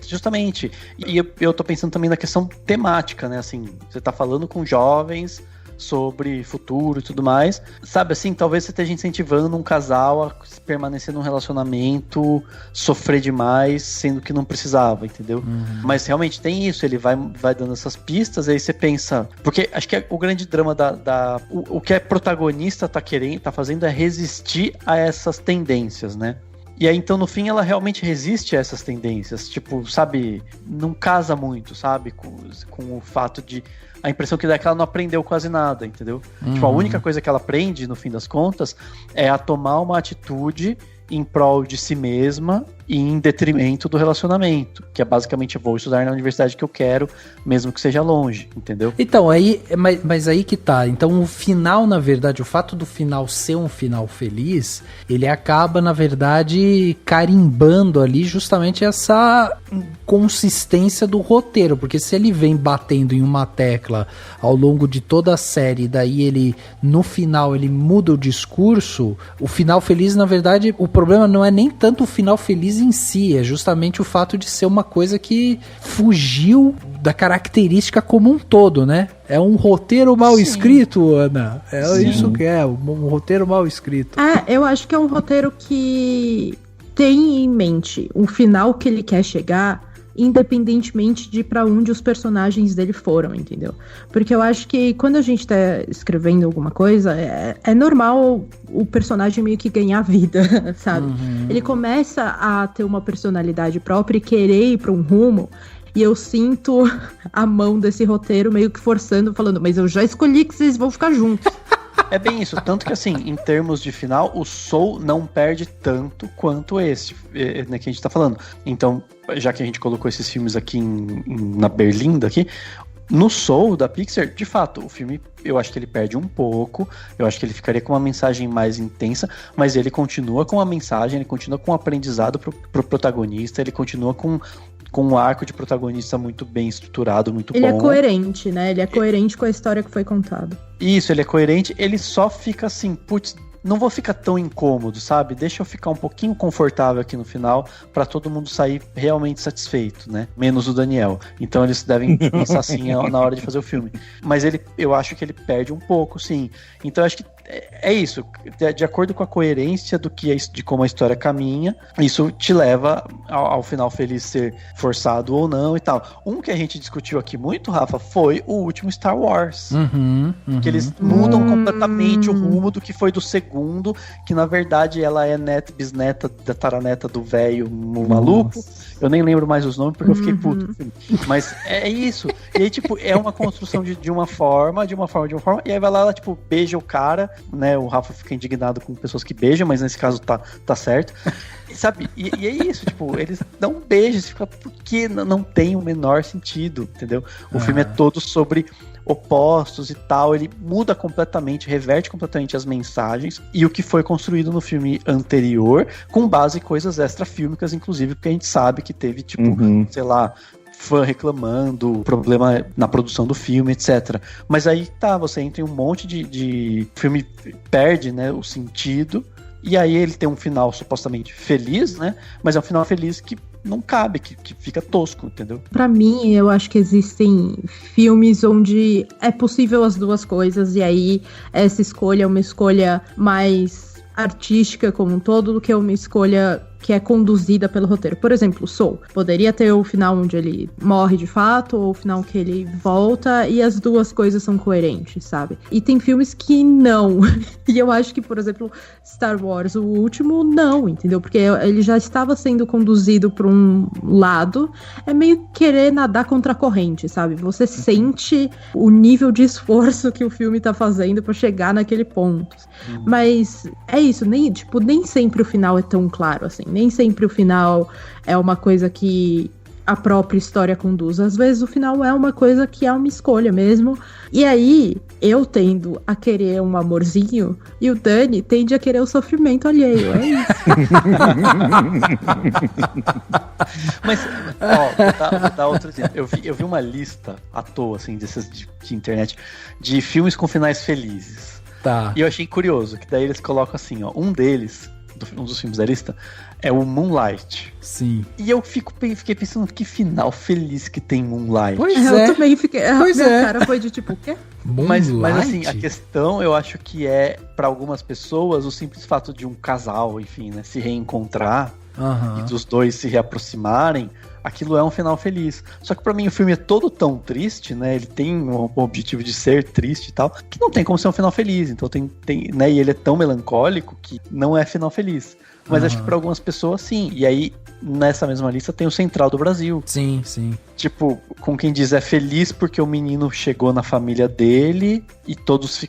Justamente. E eu tô pensando também na questão temática, né? Assim, você tá falando com jovens sobre futuro e tudo mais. Sabe, assim, talvez você esteja incentivando um casal a permanecer num relacionamento, sofrer demais, sendo que não precisava, entendeu? Mas realmente tem isso, ele vai dando essas pistas, aí você pensa... Porque acho que o grande drama o que a protagonista tá fazendo é resistir a essas tendências, né? E aí, então, no fim, ela realmente resiste a essas tendências. Tipo, sabe, não casa muito, sabe? Com o fato de... A impressão que dá é que ela não aprendeu quase nada, entendeu? Tipo, a única coisa que ela aprende, no fim das contas, é a tomar uma atitude em prol de si mesma e em detrimento do relacionamento, que é basicamente, eu vou estudar na universidade que eu quero, mesmo que seja longe, entendeu? Então, aí, mas aí que tá. Então, o final, na verdade, o fato do final ser um final feliz, ele acaba, na verdade, carimbando ali justamente essa consistência do roteiro, porque se ele vem batendo em uma tecla ao longo de toda a série, daí ele, no final, ele muda o discurso, o final feliz, na verdade, o problema não é nem tanto o final feliz em si, é justamente o fato de ser uma coisa que fugiu da característica como um todo, né? É um roteiro mal escrito, Ana. Isso que é, um roteiro mal escrito. Eu acho que é um roteiro que tem em mente um final que ele quer chegar, independentemente de pra onde os personagens dele foram, entendeu? Porque eu acho que quando a gente tá escrevendo alguma coisa, é normal o personagem meio que ganhar vida, sabe? Ele começa a ter uma personalidade própria e querer ir pra um rumo, e eu sinto a mão desse roteiro meio que forçando, falando, mas eu já escolhi que vocês vão ficar juntos. É bem isso, tanto que assim, em termos de final, o Soul não perde tanto quanto esse, né, que a gente tá falando. Então, já que a gente colocou esses filmes aqui na Berlinda aqui, no Soul da Pixar, de fato, o filme, eu acho que ele perde um pouco, eu acho que ele ficaria com uma mensagem mais intensa, mas ele continua com a mensagem, ele continua com um aprendizado pro protagonista, ele continua com um arco de protagonista muito bem estruturado, muito bom. Ele é coerente, né? Ele é coerente com a história que foi contada. Isso, ele é coerente, ele só fica assim, putz, não vou ficar tão incômodo, sabe? Deixa eu ficar um pouquinho confortável aqui no final pra todo mundo sair realmente satisfeito, né? Menos o Daniel. Então eles devem pensar assim na hora de fazer o filme. Mas eu acho que ele perde um pouco, sim. Então eu acho que é isso. De acordo com a coerência de como a história caminha, isso te leva ao final feliz ser forçado ou não e tal. Um que a gente discutiu aqui muito, Rafa, foi o último Star Wars. Que eles mudam completamente o rumo do que foi do segundo, que na verdade ela é neta, bisneta da taraneta do velho maluco. Eu nem lembro mais os nomes porque eu fiquei puto. Mas é isso. E aí, tipo, é uma construção de uma forma, e aí vai lá, ela, tipo, beija o cara, né? O Rafa fica indignado com pessoas que beijam, mas nesse caso tá certo. Sabe? E é isso, tipo, eles dão um beijo, você fica, porque não tem o menor sentido, entendeu? O filme é todo sobre opostos e tal, ele muda completamente, reverte completamente as mensagens e o que foi construído no filme anterior, com base em coisas extrafílmicas, inclusive, porque a gente sabe que teve, tipo, sei lá, fã reclamando, problema na produção do filme, etc. Mas aí você entra em um monte de... O filme perde, né, o sentido, e aí ele tem um final supostamente feliz, né, mas é um final feliz que não cabe, que fica tosco, entendeu? Pra mim, eu acho que existem filmes onde é possível as duas coisas, e aí essa escolha é uma escolha mais artística como um todo do que uma escolha que é conduzida pelo roteiro. Por exemplo, Soul. Poderia ter o final onde ele morre de fato, ou o final que ele volta, e as duas coisas são coerentes, sabe? E tem filmes que não. E eu acho que, por exemplo, Star Wars, o último, não, entendeu? Porque ele já estava sendo conduzido por um lado, é meio querer nadar contra a corrente, sabe? Você sente o nível de esforço que o filme tá fazendo pra chegar naquele ponto. Mas é isso, nem sempre o final é tão claro assim, nem sempre o final é uma coisa que a própria história conduz. Às vezes o final é uma coisa que é uma escolha mesmo. E aí, eu tendo a querer um amorzinho e o Dani tende a querer o sofrimento alheio. É isso. Mas, ó, vou dar outro exemplo. Eu vi uma lista à toa, assim, dessas de internet, de filmes com finais felizes. Tá. E eu achei curioso, que daí eles colocam assim, ó, um deles, um dos filmes da lista, é o Moonlight. Sim. E eu fiquei pensando, que final feliz que tem Moonlight. Pois é. Eu também fiquei... Pois minha cara foi de tipo, o quê? Mas assim, a questão eu acho que é, pra algumas pessoas, o simples fato de um casal, enfim, né, se reencontrar e dos dois se reaproximarem, aquilo é um final feliz. Só que pra mim o filme é todo tão triste, né? Ele tem um objetivo de ser triste e tal, que não tem como ser um final feliz. Então tem, né? E ele é tão melancólico que não é final feliz. Mas acho que pra algumas pessoas, sim. E aí, nessa mesma lista, tem o Central do Brasil. Sim, sim. Tipo, com quem diz, é feliz porque o menino chegou na família dele e todos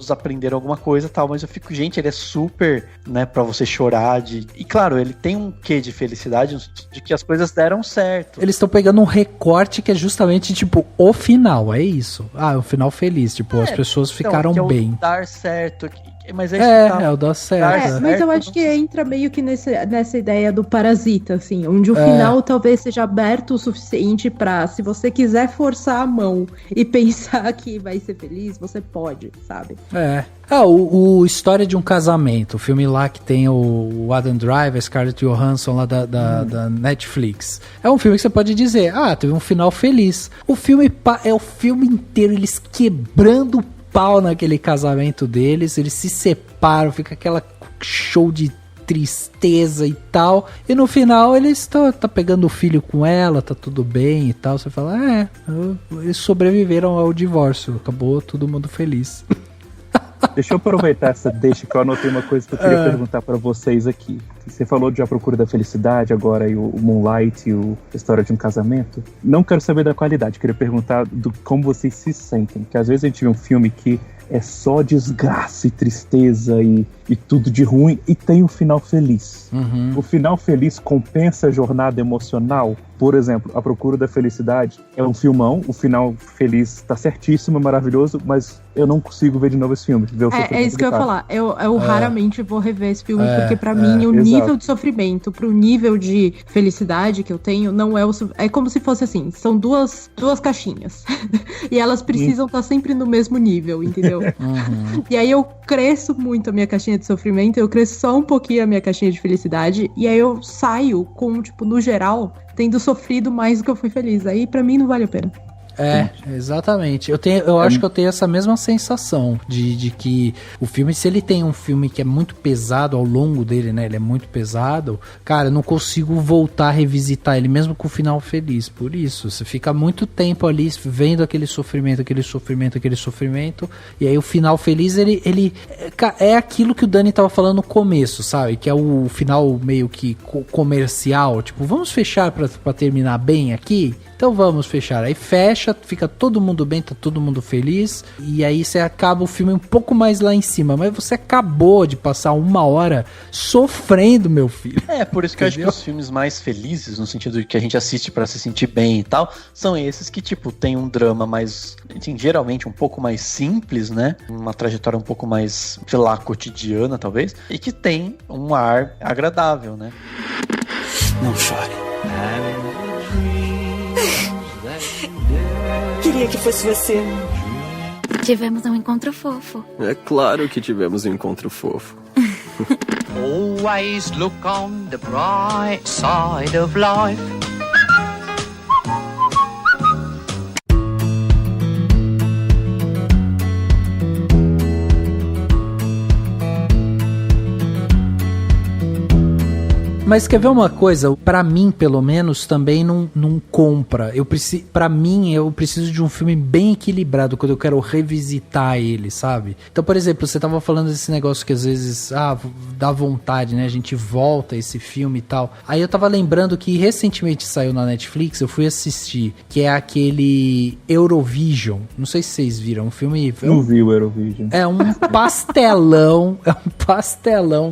aprenderam alguma coisa e tal. Mas eu fico, gente, ele é super, né, pra você chorar de... E claro, ele tem um quê de felicidade de que as coisas deram certo. Eles estão pegando um recorte que é justamente, tipo, o final, é isso. Ah, o final feliz, tipo, as pessoas ficaram que é o bem. Dar certo... Mas é o dar certo. Mas eu acho que entra meio que nessa ideia do parasita, assim, onde o final talvez seja aberto o suficiente pra, se você quiser forçar a mão e pensar que vai ser feliz, você pode, sabe? O História de um Casamento, o filme lá que tem o Adam Driver, a Scarlett Johansson lá da Netflix. É um filme que você pode dizer, teve um final feliz. O filme é o filme inteiro, eles quebrando o pau naquele casamento deles, eles se separam, fica aquela show de tristeza e tal, e no final eles tá pegando o filho com ela, tá tudo bem e tal, você fala, eles sobreviveram ao divórcio, acabou todo mundo feliz. Deixa eu aproveitar deixa que eu anotei uma coisa que eu queria perguntar pra vocês aqui. Você falou de A Procura da Felicidade agora, e o Moonlight e a História de um Casamento. Não quero saber da qualidade, queria perguntar como vocês se sentem. Porque às vezes a gente vê um filme que é só desgraça e tristeza e tudo de ruim, e tem um final feliz. O final feliz compensa a jornada emocional? Por exemplo, A Procura da Felicidade é um filmão, o final feliz tá certíssimo, maravilhoso, mas eu não consigo ver de novo esse filme. É isso que eu ia falar. Eu raramente vou rever esse filme, porque pra mim o nível de sofrimento pro nível de felicidade que eu tenho não é o é como se fosse assim, são duas caixinhas. E elas precisam estar sempre no mesmo nível, entendeu? E aí eu cresço muito a minha caixinha de sofrimento, eu cresço só um pouquinho a minha caixinha de felicidade, e aí eu saio com, tipo, no geral, tendo sofrido mais do que eu fui feliz. Aí pra mim não vale a pena. Exatamente. Eu acho que eu tenho essa mesma sensação de que o filme, se ele tem um filme que é muito pesado ao longo dele, né? Ele é muito pesado, cara, eu não consigo voltar a revisitar ele, mesmo com o final feliz. Por isso, você fica muito tempo ali vendo aquele sofrimento, e aí o final feliz, ele é aquilo que o Dani tava falando no começo, sabe? Que é o final meio que comercial, tipo, vamos fechar pra terminar bem aqui? Então vamos fechar. Aí fecha, fica todo mundo bem, tá todo mundo feliz. E aí você acaba o filme um pouco mais lá em cima. Mas você acabou de passar 1 hora sofrendo, meu filho. Por isso que eu acho que os filmes mais felizes, no sentido de que a gente assiste pra se sentir bem e tal, são esses que, tipo, tem um drama mais, assim, geralmente um pouco mais simples, né? Uma trajetória um pouco mais, sei lá, cotidiana, talvez. E que tem um ar agradável, né? Não chore. Queria que fosse você. Tivemos um encontro fofo. É claro que tivemos um encontro fofo. Always look on the bright side of life. Mas quer ver uma coisa? Pra mim, pelo menos, também não compra. Pra mim, eu preciso de um filme bem equilibrado quando eu quero revisitar ele, sabe? Então, por exemplo, você tava falando desse negócio que às vezes, dá vontade, né? A gente volta a esse filme e tal. Aí eu tava lembrando que recentemente saiu na Netflix, eu fui assistir, que é aquele Eurovision. Não sei se vocês viram, um filme... Não vi o Eurovision. É um pastelão,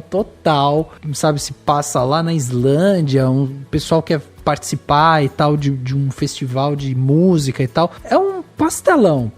total, sabe, se passa lá na Islândia, um pessoal quer participar e tal de um festival de música e tal, é um pastelão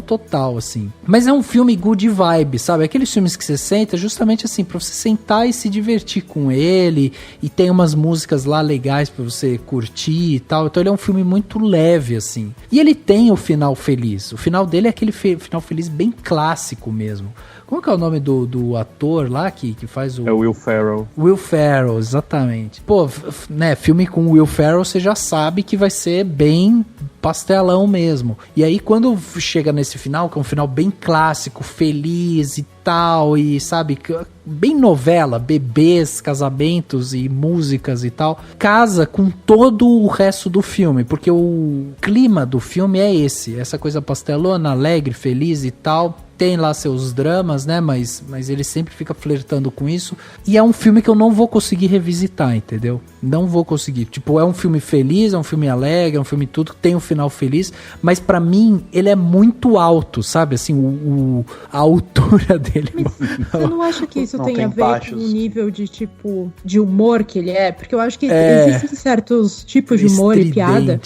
total, assim, mas é um filme good vibe, sabe, aqueles filmes que você senta justamente assim, pra você sentar e se divertir com ele, e tem umas músicas lá legais pra você curtir e tal, então ele é um filme muito leve, assim, e ele tem o final feliz, o final dele é aquele final feliz bem clássico mesmo. Como que é o nome do ator lá que faz o... É o Will Ferrell. Will Ferrell, exatamente. Pô, né, filme com o Will Ferrell, você já sabe que vai ser bem pastelão mesmo. E aí, quando chega nesse final, que é um final bem clássico, feliz e tal, e sabe, bem novela, bebês, casamentos e músicas e tal, casa com todo o resto do filme, porque o clima do filme é essa coisa pastelona, alegre, feliz e tal. Tem lá seus dramas, né, mas ele sempre fica flertando com isso, e é um filme que eu não vou conseguir revisitar, entendeu? Não vou conseguir, tipo, é um filme feliz, é um filme alegre, é um filme tudo, tem um final feliz, mas pra mim, ele é muito alto, sabe, assim, a altura dele. Mas você não acha que isso tem a ver com o nível de, tipo, de humor que ele é? Porque eu acho que existem certos tipos de humor e piada...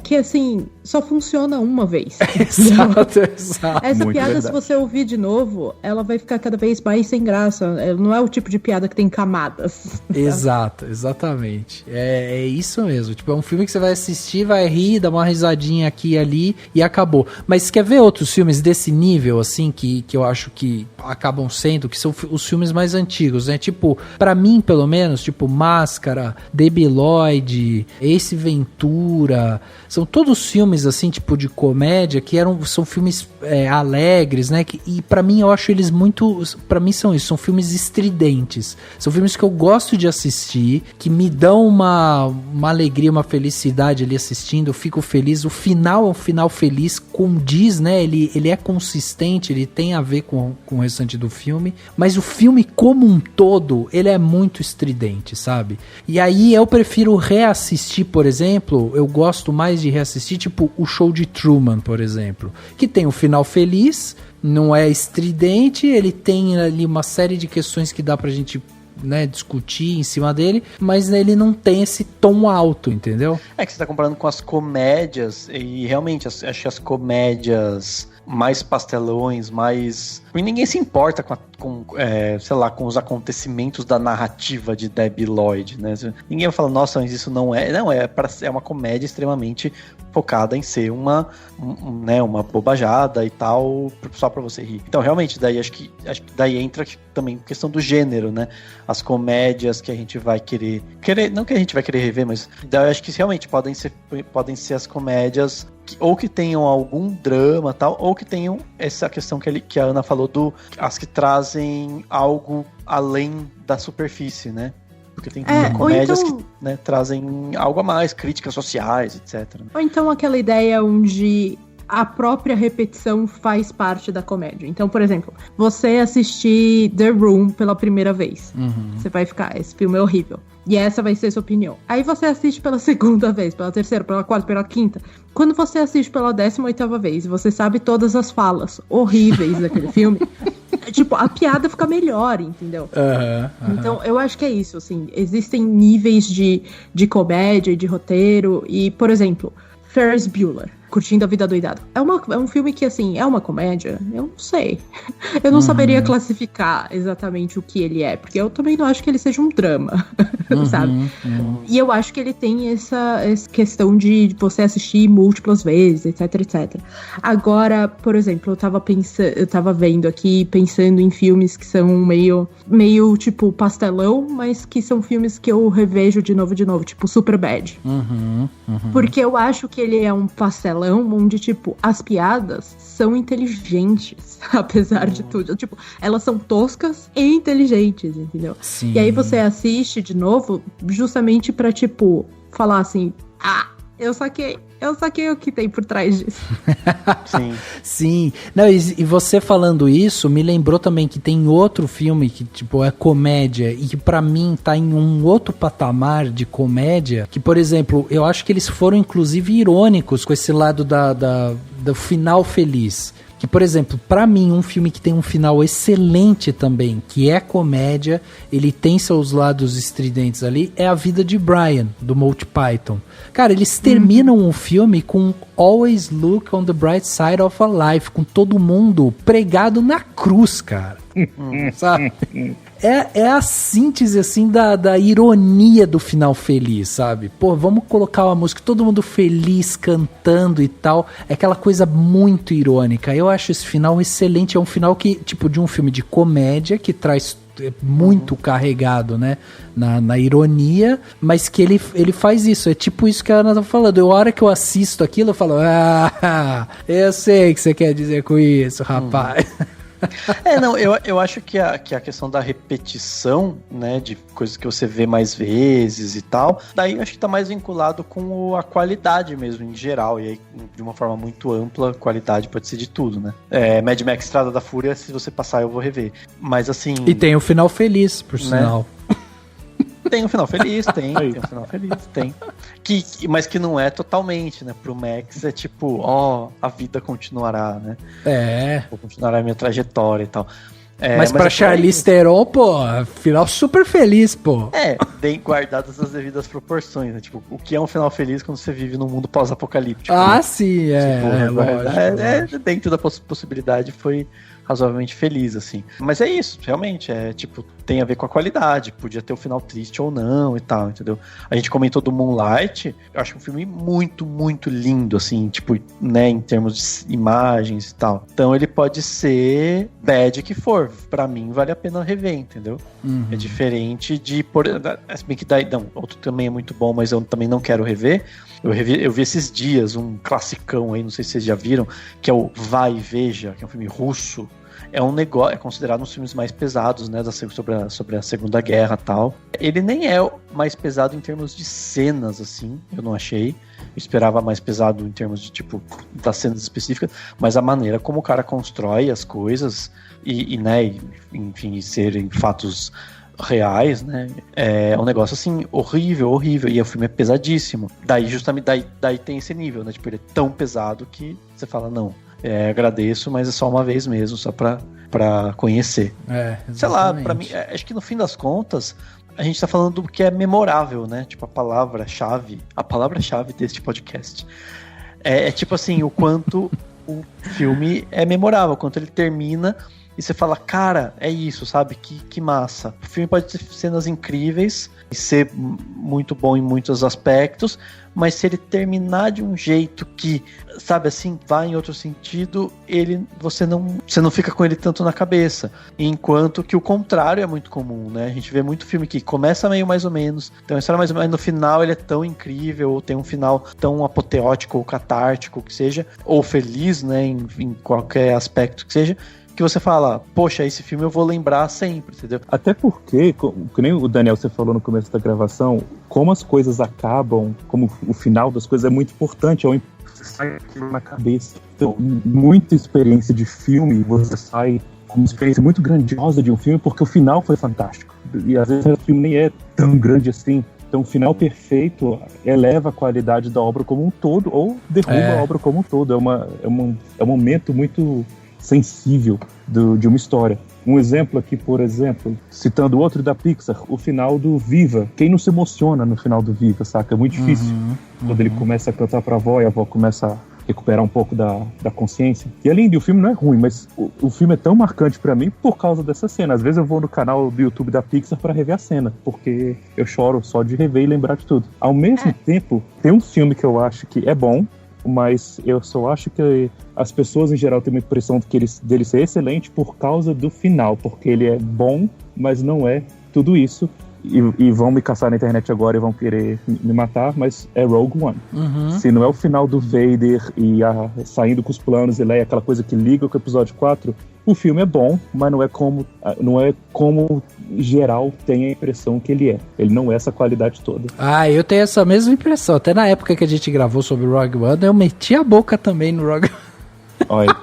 que, assim, só funciona uma vez. Exato. Essa muito piada, verdade. se você ouvir de novo, ela vai ficar cada vez mais sem graça. Não é o tipo de piada que tem camadas. Exato, exatamente. É isso mesmo. Tipo, é um filme que você vai assistir, vai rir, dar uma risadinha aqui e ali e acabou. Mas quer ver outros filmes desse nível, assim, que eu acho que acabam sendo, que são os filmes mais antigos, né? Tipo, pra mim, pelo menos, tipo, Máscara, Debi Lloyd, Ace Ventura... São todos filmes, assim, tipo de comédia, que são filmes alegres, né? E pra mim, eu acho eles muito... Pra mim são isso, são filmes estridentes. São filmes que eu gosto de assistir, que me dão uma alegria, uma felicidade ali assistindo, eu fico feliz. O final é um final feliz, condiz, né? Ele é consistente, ele tem a ver com o restante do filme, mas o filme como um todo, ele é muito estridente, sabe? E aí eu prefiro reassistir, por exemplo, eu gosto mais de reassistir, tipo, o Show de Truman, por exemplo, que tem um final feliz, não é estridente, ele tem ali uma série de questões que dá pra gente, né, discutir em cima dele, mas ele não tem esse tom alto, entendeu? É que você tá comparando com as comédias, e realmente, acho que as comédias mais pastelões, mais... Ninguém se importa sei lá, com os acontecimentos da narrativa de Debi Lloyd, né? Ninguém vai falar, nossa, mas isso não é... Não, é uma comédia extremamente focada em ser uma bobajada e tal, só pra você rir. Então, realmente, daí acho que daí entra também a questão do gênero, né? As comédias que a gente vai querer... Não que a gente vai querer rever, mas daí acho que realmente podem ser as comédias ou que tenham algum drama tal, ou que tenham essa questão que a Ana falou, as que trazem algo além da superfície, né? Porque tem comédias então, que, né, trazem algo a mais, críticas sociais, etc. Ou então aquela ideia onde a própria repetição faz parte da comédia. Então, por exemplo, você assistir The Room pela primeira vez. Você vai ficar, esse filme é horrível. E essa vai ser sua opinião. Aí você assiste pela segunda vez, pela terceira, pela quarta, pela quinta. Quando você assiste pela 18ª vez e você sabe todas as falas horríveis daquele filme, tipo, a piada fica melhor, entendeu? Então, eu acho que é isso, assim. Existem níveis de comédia e de roteiro. E, por exemplo, Ferris Bueller, Curtindo a Vida Doidado. É um filme que, assim, é uma comédia? Eu não sei. Eu não saberia classificar exatamente o que ele é, porque eu também não acho que ele seja um drama, sabe? E eu acho que ele tem essa questão de você assistir múltiplas vezes, etc, etc. Agora, por exemplo, eu tava vendo aqui, pensando em filmes que são meio tipo pastelão, mas que são filmes que eu revejo de novo, tipo Superbad. Porque eu acho que ele é um pastelão, besterolão onde, tipo, as piadas são inteligentes, apesar de tudo. Tipo, elas são toscas e inteligentes, entendeu? Sim. E aí você assiste de novo justamente pra, tipo, falar assim, eu saquei o que tem por trás disso. Sim. Sim. Não, e você falando isso, me lembrou também que tem outro filme que, tipo, é comédia e que pra mim tá em um outro patamar de comédia, que, por exemplo, eu acho que eles foram, inclusive, irônicos com esse lado do final feliz. Que, por exemplo, pra mim, um filme que tem um final excelente também, que é comédia, ele tem seus lados estridentes ali, é A Vida de Brian, do Monty Python. Cara, eles terminam o filme com Always Look on the Bright Side of a Life, com todo mundo pregado na cruz, cara. Sabe? É a síntese, assim, da ironia do final feliz, sabe? Pô, vamos colocar uma música, todo mundo feliz, cantando e tal. É aquela coisa muito irônica. Eu acho esse final excelente. É um final que, tipo, de um filme de comédia, que traz muito carregado, né? Na ironia, mas que ele faz isso. É tipo isso que a Ana tá falando. A hora que eu assisto aquilo, eu falo, eu sei o que você quer dizer com isso, rapaz. Não, eu acho que a questão da repetição, né, de coisas que você vê mais vezes e tal, daí eu acho que tá mais vinculado com a qualidade mesmo, em geral, e aí, de uma forma muito ampla, qualidade pode ser de tudo, né? Mad Max Estrada da Fúria, se você passar eu vou rever, mas assim... E tem o final feliz, por sinal. Tem um final feliz, tem um final feliz, tem. Mas que não é totalmente, né? Pro Max é tipo, a vida continuará, né? Vou continuar a minha trajetória e tal. Mas pra Charlize Theron, pô, final super feliz, pô. Bem guardadas as devidas proporções, né? Tipo, o que é um final feliz quando você vive num mundo pós-apocalíptico? Sim, lógico. Dentro da possibilidade foi razoavelmente feliz, assim. Mas é isso, realmente, tipo, tem a ver com a qualidade, podia ter o final triste ou não e tal, entendeu? A gente comentou do Moonlight, eu acho um filme muito, muito lindo, assim, tipo, né, em termos de imagens e tal. Então ele pode ser bad que for, pra mim vale a pena rever, entendeu? É diferente de, se bem que daí, não, outro também é muito bom, mas eu também não quero rever. Eu vi esses dias um classicão aí, não sei se vocês já viram, que é o Vai e Veja, que é um filme russo. É um negócio, é considerado um dos filmes mais pesados, né, sobre a Segunda Guerra e tal. Ele nem é o mais pesado em termos de cenas, assim, eu não achei. Eu esperava mais pesado em termos de, tipo, das cenas específicas, mas a maneira como o cara constrói as coisas enfim, serem fatos reais, né? É um negócio assim, horrível, e o filme é pesadíssimo. Daí, justamente, daí tem esse nível, né? Tipo, ele é tão pesado que você fala, não, agradeço, mas é só uma vez mesmo, só pra conhecer. Sei lá, pra mim, acho que no fim das contas, a gente tá falando do que é memorável, né? Tipo, a palavra-chave deste podcast. É tipo assim, o quanto o filme é memorável, o quanto ele termina e você fala, cara, é isso, sabe? Que massa. O filme pode ter cenas incríveis e ser muito bom em muitos aspectos, mas se ele terminar de um jeito que, sabe, assim, vai em outro sentido, você não fica com ele tanto na cabeça. Enquanto que o contrário é muito comum, né? A gente vê muito filme que começa meio mais ou menos, tem uma história mais ou menos, no final ele é tão incrível, ou tem um final tão apoteótico ou catártico que seja, ou feliz, né, em qualquer aspecto que seja, que você fala, poxa, esse filme eu vou lembrar sempre, entendeu? Até porque, que nem o Daniel, você falou no começo da gravação, como as coisas acabam, como o final das coisas é muito importante, você sai aquilo na cabeça. Então, muita experiência de filme, você sai com uma experiência muito grandiosa de um filme, porque o final foi fantástico. E às vezes o filme nem é tão grande assim. Então o final perfeito eleva a qualidade da obra como um todo, ou derruba a obra como um todo. É um momento muito sensível de uma história. Um exemplo aqui, por exemplo, citando outro da Pixar, o final do Viva. Quem não se emociona no final do Viva, saca? É muito difícil. Quando ele começa a cantar pra avó e a avó começa a recuperar um pouco da consciência. E é lindo, e o filme não é ruim, mas o filme é tão marcante pra mim por causa dessa cena. Às vezes eu vou no canal do YouTube da Pixar pra rever a cena, porque eu choro só de rever e lembrar de tudo. Ao mesmo tempo, tem um filme que eu acho que é bom, mas eu só acho que as pessoas em geral têm uma impressão dele ser excelente por causa do final, porque ele é bom, mas não é tudo isso. e vão me caçar na internet agora e vão querer me matar, mas é Rogue One. Se não é o final do Vader e saindo com os planos e Leia, aquela coisa que liga com o episódio 4, o filme é bom, mas não é como geral tem a impressão que ele é. Ele não é essa qualidade toda. Eu tenho essa mesma impressão. Até na época que a gente gravou sobre Rogue One, eu meti a boca também no Rogue One. Olha.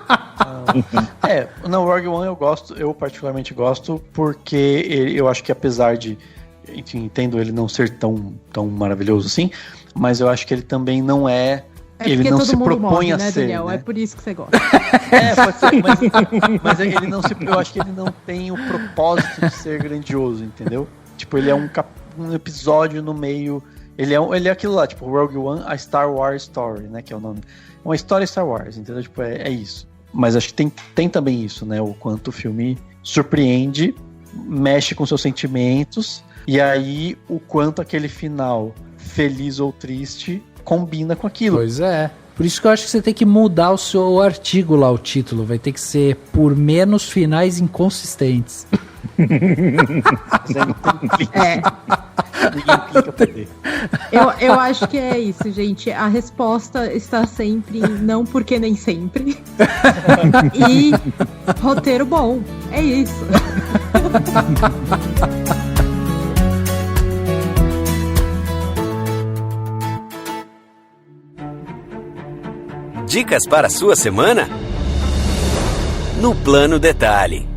No Rogue One eu particularmente gosto, porque eu acho que apesar de, enfim, entendo ele não ser tão maravilhoso assim, mas eu acho que ele também não é... ele não se propõe a ser, Daniel? né? É por isso que você gosta. Pode ser, mas ele não se... Eu acho que ele não tem o propósito de ser grandioso, entendeu? Tipo, ele é um episódio no meio... Ele é aquilo lá, tipo, Rogue One, a Star Wars Story, né? Que é o nome. É uma história Star Wars, entendeu? Tipo, é isso. Mas acho que tem também isso, né? O quanto o filme surpreende, mexe com seus sentimentos, e aí o quanto aquele final, feliz ou triste, combina com aquilo. Pois é. Por isso que eu acho que você tem que mudar o seu artigo lá, o título. Vai ter que ser por menos finais inconsistentes. Ninguém clica pra ver. Eu acho que é isso, gente. A resposta está sempre em não porque nem sempre. E roteiro bom. É isso. Dicas para a sua semana? No Plano Detalhe.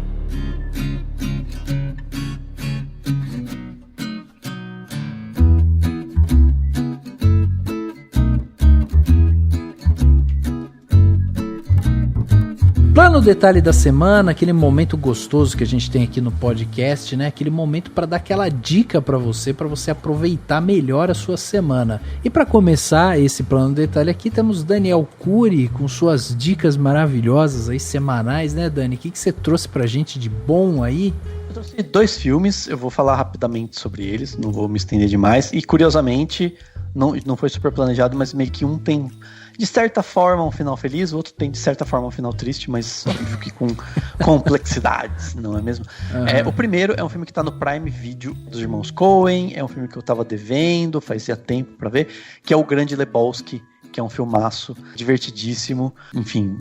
Plano Detalhe da semana, aquele momento gostoso que a gente tem aqui no podcast, né? Aquele momento para dar aquela dica para você aproveitar melhor a sua semana. E para começar esse Plano Detalhe aqui, temos Daniel Cury com suas dicas maravilhosas aí, semanais, né, Dani? O que você trouxe pra gente de bom aí? Eu trouxe 2 filmes, eu vou falar rapidamente sobre eles, não vou me estender demais. E curiosamente, não foi super planejado, mas meio que um tem... de certa forma um final feliz, o outro tem de certa forma um final triste, mas óbvio que com complexidades, não é mesmo? O primeiro é um filme que tá no Prime Video dos irmãos Coen, é um filme que eu tava devendo, fazia tempo pra ver, que é O Grande Lebowski, que é um filmaço divertidíssimo, enfim,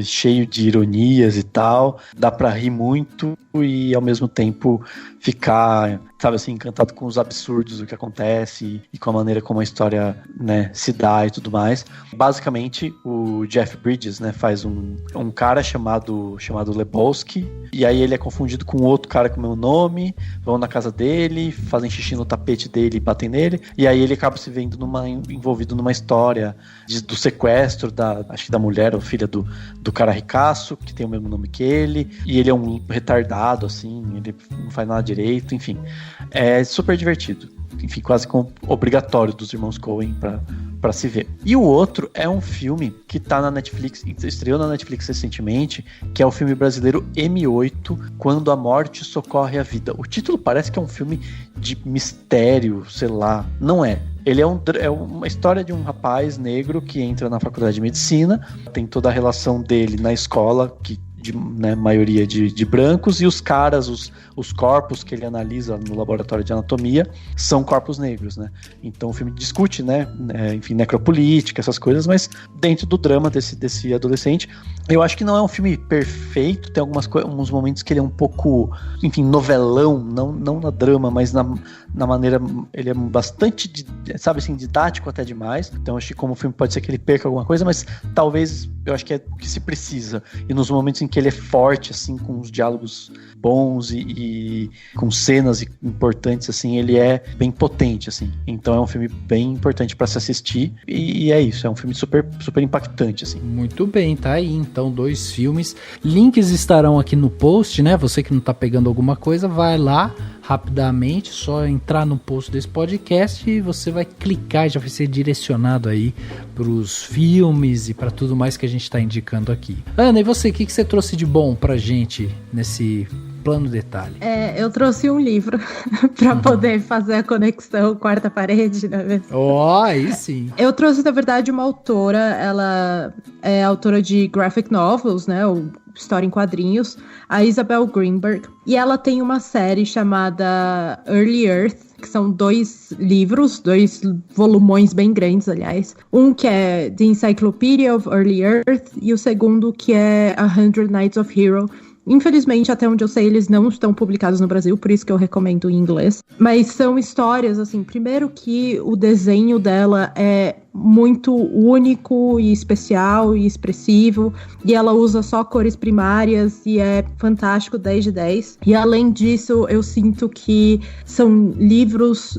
cheio de ironias e tal, dá pra rir muito e ao mesmo tempo ficar, sabe assim, encantado com os absurdos do que acontece e com a maneira como a história, né, se dá e tudo mais. Basicamente, o Jeff Bridges, né, faz um cara chamado Lebowski, e aí ele é confundido com outro cara com o meu nome, vão na casa dele, fazem xixi no tapete dele e batem nele, e aí ele acaba se vendo envolvido numa história do sequestro acho que da mulher ou filha do cara ricaço, que tem o mesmo nome que ele, e ele é um retardado, assim, ele não faz nada direito, enfim. É super divertido. Enfim, quase como obrigatório dos irmãos Coen pra se ver. E o outro é um filme que tá na Netflix, estreou na Netflix recentemente, que é o filme brasileiro M8, Quando a Morte Socorre a Vida. O título parece que é um filme de mistério, sei lá. Não é. Ele é uma história de um rapaz negro que entra na faculdade de medicina, tem toda a relação dele na escola, né, maioria de brancos, e os caras, os corpos que ele analisa no laboratório de anatomia são corpos negros, né? Então o filme discute, né, enfim, necropolítica, essas coisas, mas dentro do drama desse adolescente. Eu acho que não é um filme perfeito, tem alguns momentos que ele é um pouco, enfim, novelão, não na drama, mas na maneira, ele é bastante, sabe assim, didático até demais. Então acho que como o filme pode ser que ele perca alguma coisa, mas talvez, eu acho que é o que se precisa. E nos momentos em que ele é forte, assim, com os diálogos bons e com cenas importantes, assim, ele é bem potente, assim. Então é um filme bem importante para se assistir e é isso, é um filme super, super impactante, assim. Muito bem, tá aí, então, 2 filmes. Links estarão aqui no post, né? Você que não tá pegando alguma coisa, vai lá rapidamente, só entrar no post desse podcast e você vai clicar e já vai ser direcionado aí pros filmes e para tudo mais que a gente tá indicando aqui. Ana, e você, o que você trouxe de bom pra gente nesse Plano Detalhe? Eu trouxe um livro pra poder fazer a conexão quarta parede, né? Aí sim. Eu trouxe, na verdade, uma autora, ela é autora de graphic novels, né, ou história em quadrinhos, a Isabel Greenberg, e ela tem uma série chamada Early Earth, que são 2 livros, 2 volumões bem grandes, aliás. Um que é The Encyclopedia of Early Earth, e o segundo que é 100 Nights of Hero. Infelizmente, até onde eu sei, eles não estão publicados no Brasil, por isso que eu recomendo em inglês. Mas são histórias, assim, primeiro que o desenho dela é muito único e especial e expressivo, e ela usa só cores primárias e é fantástico, 10 de 10. E além disso, eu sinto que são livros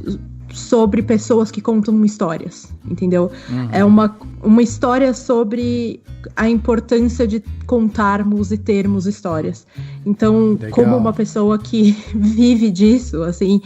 sobre pessoas que contam histórias, entendeu? É uma história sobre a importância de contarmos e termos histórias. Então, Legal. como uma pessoa que vive disso, assim,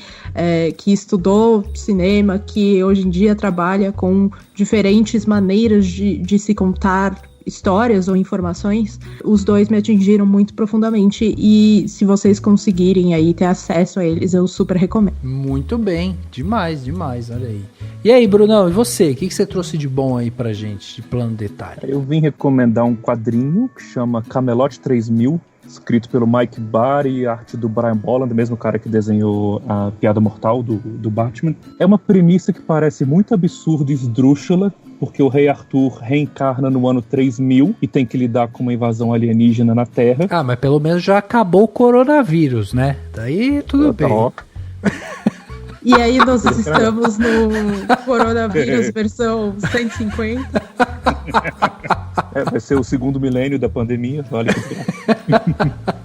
que estudou cinema, que hoje em dia trabalha com diferentes maneiras de se contar histórias ou informações, os 2 me atingiram muito profundamente, e se vocês conseguirem aí ter acesso a eles, eu super recomendo. Muito bem, demais, olha aí. E aí, Brunão, e você? O que você trouxe de bom aí pra gente, de Plano Detalhe? Eu vim recomendar um quadrinho que chama Camelot 3000, escrito pelo Mike Barr e arte do Brian Bolland, o mesmo cara que desenhou a Piada Mortal do Batman. É uma premissa que parece muito absurda e esdrúxula, porque o Rei Arthur reencarna no ano 3000 e tem que lidar com uma invasão alienígena na Terra. Ah, mas pelo menos já acabou o coronavírus, né? Daí tudo bem. E aí nós estamos no coronavírus versão 150. Vai ser o 2º milênio da pandemia, olha que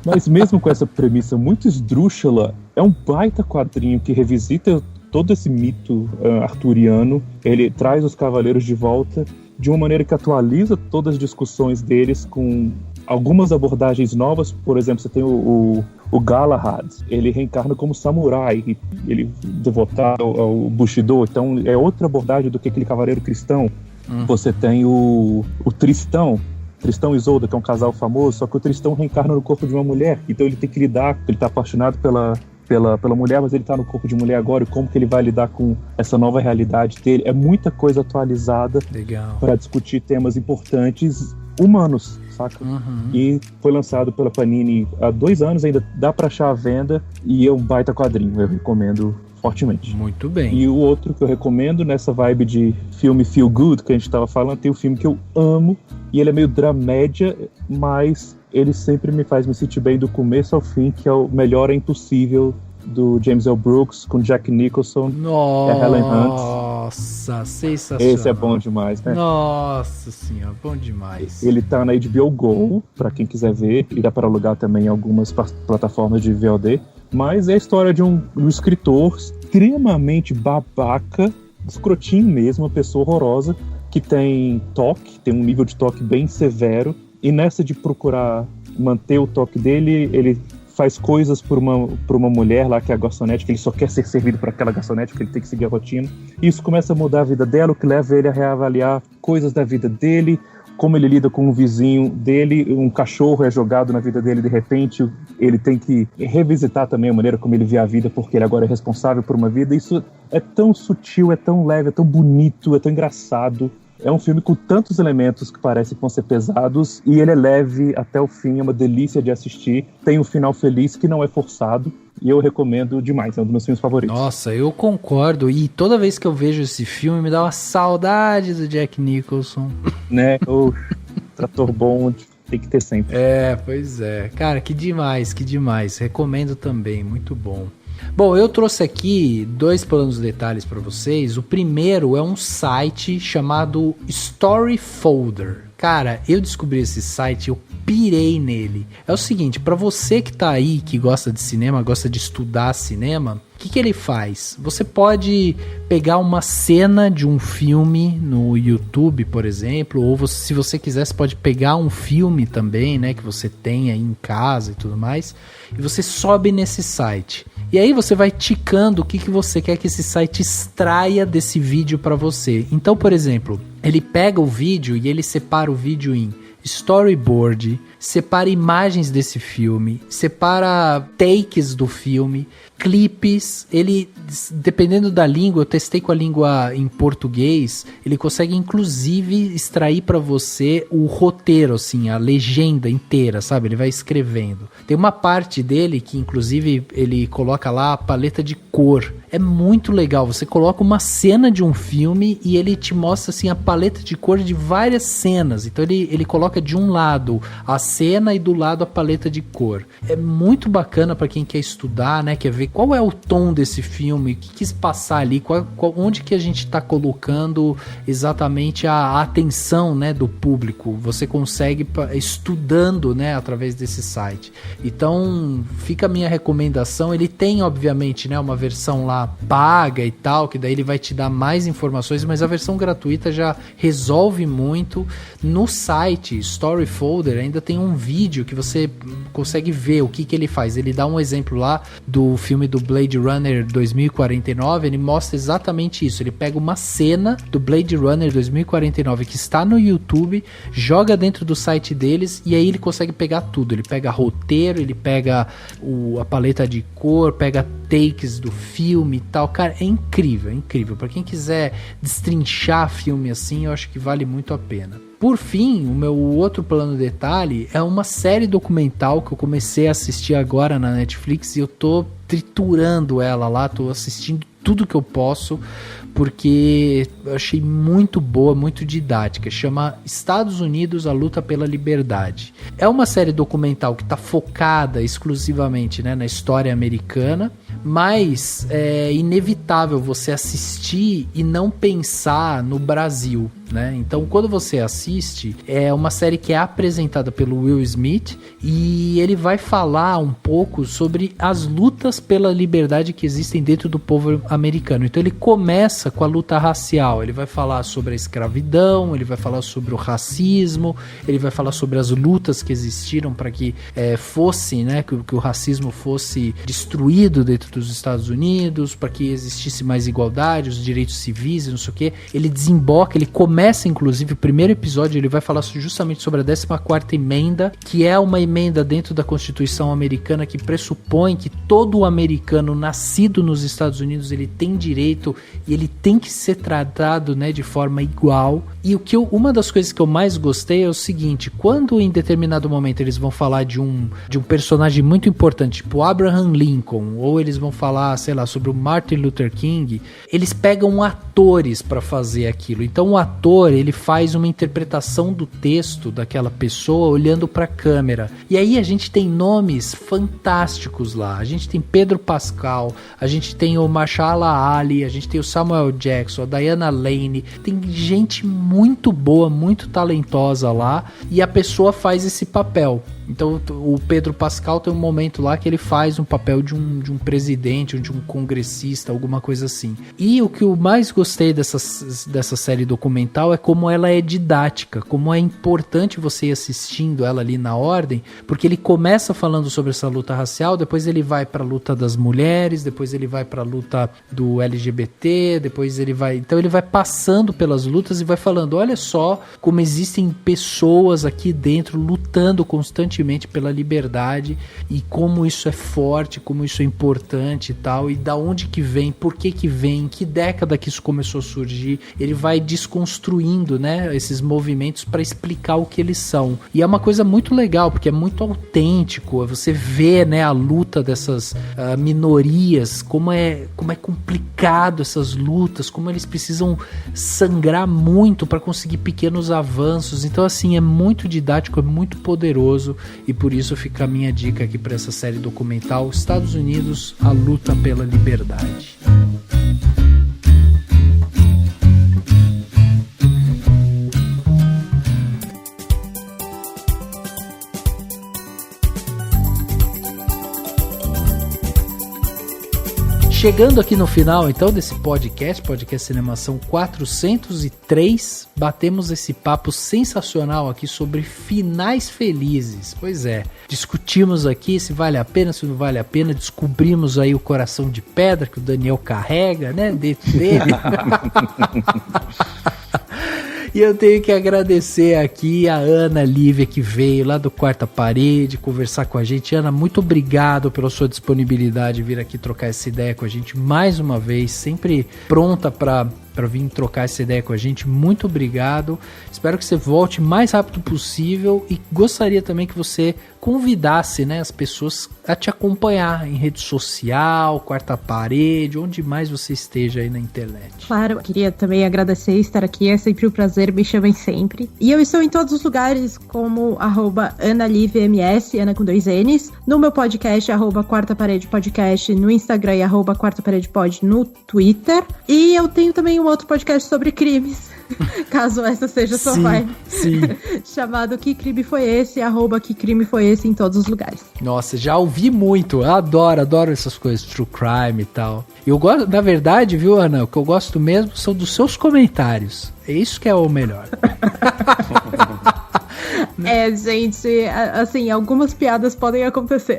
Mas mesmo com essa premissa muito esdrúxula, é um baita quadrinho que revisita todo esse mito arturiano. Ele traz os cavaleiros de volta de uma maneira que atualiza todas as discussões deles com algumas abordagens novas. Por exemplo, você tem o Galahad, ele reencarna como samurai, ele devotado ao Bushido, então é outra abordagem do que aquele cavaleiro cristão. Você tem o Tristão e Isolda, que é um casal famoso, só que o Tristão reencarna no corpo de uma mulher, então ele tem que lidar, ele tá apaixonado pela mulher, mas ele tá no corpo de mulher agora, e como que ele vai lidar com essa nova realidade dele. É muita coisa atualizada para discutir temas importantes humanos, saca? E foi lançado pela Panini há 2 anos, ainda dá pra achar à venda, e é um baita quadrinho, eu recomendo fortemente. Muito bem. E o outro que eu recomendo, nessa vibe de filme feel good que a gente tava falando, tem um filme que eu amo, e ele é meio dramédia, mas ele sempre me faz me sentir bem do começo ao fim, que é o Melhor é Impossível, do James L. Brooks, com Jack Nicholson e a Helen Hunt. Nossa, sensacional. Esse é bom demais, né? Nossa senhora, bom demais. Ele tá na HBO Go, pra quem quiser ver, e dá para alugar também em algumas plataformas de VOD. Mas é a história de um escritor extremamente babaca, escrotinho mesmo, uma pessoa horrorosa, que tem um nível de toque bem severo, e nessa de procurar manter o toque dele, ele faz coisas por uma mulher lá, que é a garçonete, que ele só quer ser servido por aquela garçonete, porque ele tem que seguir a rotina. E isso começa a mudar a vida dela, o que leva ele a reavaliar coisas da vida dele, como ele lida com um vizinho dele, um cachorro é jogado na vida dele, de repente ele tem que revisitar também a maneira como ele vê a vida, porque ele agora é responsável por uma vida. Isso é tão sutil, é tão leve, é tão bonito, é tão engraçado. É um filme com tantos elementos que parecem que vão ser pesados, e ele é leve até o fim, é uma delícia de assistir. Tem um final feliz que não é forçado, e eu recomendo demais, é um dos meus filmes favoritos. Nossa, eu concordo, e toda vez que eu vejo esse filme me dá uma saudade do Jack Nicholson. Né, o trator bom tem que ter sempre. Pois é. Cara, que demais, recomendo também, muito bom. Bom, eu trouxe aqui 2 planos detalhes para vocês. O primeiro é um site chamado Storyfolder. Cara, eu descobri esse site, eu pirei nele. É o seguinte, para você que tá aí, que gosta de cinema, gosta de estudar cinema, o que ele faz? Você pode pegar uma cena de um filme no YouTube, por exemplo, ou se você quiser, você pode pegar um filme também, né, que você tem aí em casa e tudo mais, e você sobe nesse site. E aí você vai ticando o que você quer que esse site extraia desse vídeo para você. Então, por exemplo, ele pega o vídeo e ele separa o vídeo em storyboard, separa imagens desse filme, separa takes do filme, clipes. Ele, dependendo da língua, eu testei com a língua em português, ele consegue inclusive extrair pra você o roteiro, assim, a legenda inteira, sabe? Ele vai escrevendo. Tem uma parte dele que inclusive ele coloca lá a paleta de cor. É muito legal, você coloca uma cena de um filme e ele te mostra assim a paleta de cor de várias cenas. Então ele coloca de um lado a cena e do lado a paleta de cor. É muito bacana para quem quer estudar, né? Quer ver qual é o tom desse filme, o que quis passar ali, onde que a gente está colocando exatamente a atenção, né, do público. Você consegue estudando, né, através desse site. Então fica a minha recomendação. Ele tem obviamente, né, uma versão lá paga e tal, que daí ele vai te dar mais informações, mas a versão gratuita já resolve muito. No site Storyfolder ainda tem um vídeo que você consegue ver o que ele faz. Ele dá um exemplo lá do filme do Blade Runner 2049, ele mostra exatamente isso. Ele pega uma cena do Blade Runner 2049 que está no YouTube, joga dentro do site deles e aí ele consegue pegar tudo. Ele pega roteiro, ele pega a paleta de cor, pega takes do filme e tal. Cara, é incrível, é incrível. Pra quem quiser destrinchar filme assim, eu acho que vale muito a pena. Por fim, o meu outro plano detalhe é uma série documental que eu comecei a assistir agora na Netflix e eu tô triturando ela lá, tô assistindo tudo que eu posso, porque eu achei muito boa, muito didática. Chama Estados Unidos, a luta pela liberdade. É uma série documental que está focada exclusivamente, né, na história americana, mas é inevitável você assistir e não pensar no Brasil, né? Então, quando você assiste, é uma série que é apresentada pelo Will Smith e ele vai falar um pouco sobre as lutas pela liberdade que existem dentro do povo americano. Então, ele começa com a luta racial, ele vai falar sobre a escravidão, ele vai falar sobre o racismo, ele vai falar sobre as lutas que existiram para que fosse, né, que o racismo fosse destruído dentro dos Estados Unidos, para que existisse mais igualdade, os direitos civis e não sei o que. Ele desemboca, ele começa inclusive o primeiro episódio, ele vai falar justamente sobre a 14ª emenda, que é uma emenda dentro da Constituição americana que pressupõe que todo americano nascido nos Estados Unidos, ele tem direito e ele tem que ser tratado, né, de forma igual. E uma das coisas que eu mais gostei é o seguinte: quando em determinado momento eles vão falar de um personagem muito importante, tipo Abraham Lincoln, ou eles vão falar, sei lá, sobre o Martin Luther King, eles pegam atores para fazer aquilo. Então o ator, ele faz uma interpretação do texto daquela pessoa olhando para a câmera. E aí a gente tem nomes fantásticos lá. A gente tem Pedro Pascal, a gente tem o Mahershala Ali, a gente tem o Samuel Jackson, a Diana Lane. Tem gente muito boa, muito talentosa lá, e a pessoa faz esse papel. Então o Pedro Pascal tem um momento lá que ele faz um papel de um presidente, ou de um congressista, alguma coisa assim. E o que eu mais gostei dessa série documental é como ela é didática, como é importante você ir assistindo ela ali na ordem, porque ele começa falando sobre essa luta racial, depois ele vai para a luta das mulheres, depois ele vai para a luta do LGBT, depois ele vai... Então ele vai passando pelas lutas e vai falando, olha só como existem pessoas aqui dentro lutando constantemente pela liberdade e como isso é forte, como isso é importante e tal, e da onde que vem, por que vem, em que década que isso começou a surgir. Ele vai desconstruindo, né, esses movimentos para explicar o que eles são. E é uma coisa muito legal, porque é muito autêntico, você vê, né, a luta dessas minorias, como é complicado essas lutas, como eles precisam sangrar muito para conseguir pequenos avanços. Então, assim, é muito didático, é muito poderoso. E por isso fica a minha dica aqui para essa série documental, Estados Unidos, a luta pela liberdade. Chegando aqui no final, então, desse podcast Cinemação 403, batemos esse papo sensacional aqui sobre finais felizes. Pois é, discutimos aqui se vale a pena, se não vale a pena, descobrimos aí o coração de pedra que o Daniel carrega, né, dentro dele. E eu tenho que agradecer aqui a Ana Lívia, que veio lá do Quarta Parede conversar com a gente. Ana, muito obrigado pela sua disponibilidade de vir aqui trocar essa ideia com a gente mais uma vez, sempre pronta para vir trocar essa ideia com a gente. Muito obrigado. Espero que você volte o mais rápido possível e gostaria também que você convidasse, né, as pessoas a te acompanhar em rede social, Quarta Parede, onde mais você esteja aí na internet. Claro, eu queria também agradecer estar aqui, é sempre um prazer, me chamem sempre. E eu estou em todos os lugares como @AnaLiveMS, Ana com 2 N's, no meu podcast, Quarta Parede Podcast, no Instagram e Quarta Parede Pod no Twitter. E eu tenho também um outro podcast sobre crimes, caso essa seja a sua vibe, chamado Que Crime Foi Esse, Que Crime Foi Esse em todos os lugares. Nossa, já ouvi muito, eu adoro essas coisas, true crime e tal. Eu gosto, na verdade, viu, Ana, o que eu gosto mesmo são dos seus comentários, é isso que é o melhor. Gente, assim, algumas piadas podem acontecer.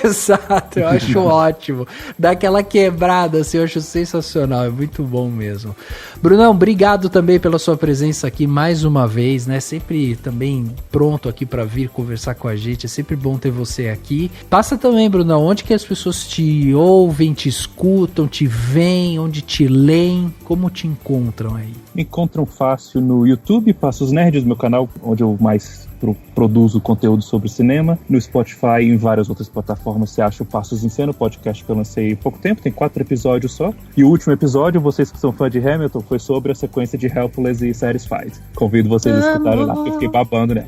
Exato, eu acho ótimo. Dá aquela quebrada, assim, eu acho sensacional, é muito bom mesmo. Brunão, obrigado também pela sua presença aqui mais uma vez, né? Sempre também pronto aqui para vir conversar com a gente, é sempre bom ter você aqui. Passa também, Brunão, onde que as pessoas te ouvem, te escutam, te veem, onde te leem, como te encontram aí? Me encontram fácil no YouTube, Passos Nerds, meu canal, onde eu mais produzo conteúdo sobre cinema. No Spotify e em várias outras plataformas você acha o Passos em Cena, o podcast que eu lancei há pouco tempo, tem 4 episódios só. E o último episódio, vocês que são fã de Hamilton, foi sobre a sequência de Helpless e Satisfied. Convido vocês a escutarem lá, porque eu fiquei babando nela.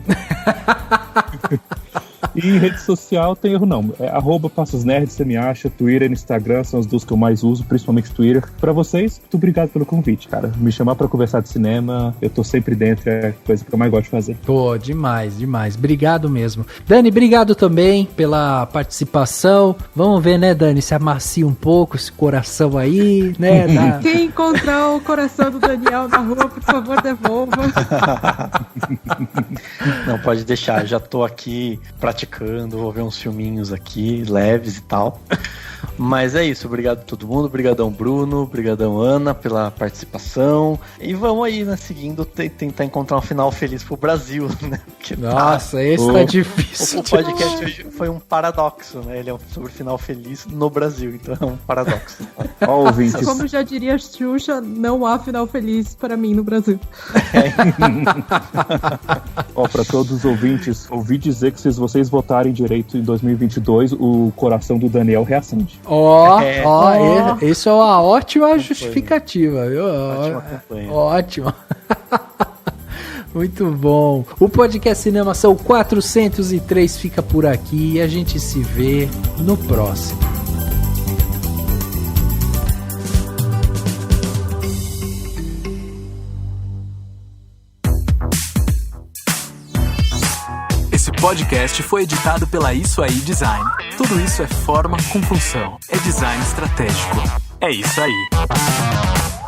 E em rede social tem erro não, é @PassosNerds, você me acha, Twitter e Instagram são os dois que eu mais uso, principalmente Twitter. Pra vocês, muito obrigado pelo convite, cara. Me chamar pra conversar de cinema, eu tô sempre dentro, é a coisa que eu mais gosto de fazer. Pô, demais. Obrigado mesmo. Dani, obrigado também pela participação. Vamos ver, né, Dani, se amacia um pouco esse coração aí, né? Quem encontrar o coração do Daniel na rua, por favor, devolva. Não, pode deixar, já tô aqui praticando, vou ver uns filminhos aqui, leves e tal. Mas é isso, obrigado a todo mundo, obrigadão Bruno, obrigadão Ana pela participação. E vamos aí, né, seguindo, tentar encontrar um final feliz pro Brasil, né? Porque nossa, esse tá difícil. O podcast hoje foi um paradoxo, né? Ele é sobre final feliz no Brasil, então é um paradoxo. Como já diria Xuxa, não há final feliz para mim no Brasil. Para todos os ouvintes, ouvi dizer que se vocês votarem direito em 2022, o coração do Daniel reacende. Isso é uma ótima justificativa, viu? Ótima. Muito bom. O podcast Cinemação 403 fica por aqui e a gente se vê no próximo. Esse podcast foi editado pela Isso Aí Design. Tudo isso é forma com função. É design estratégico. É isso aí.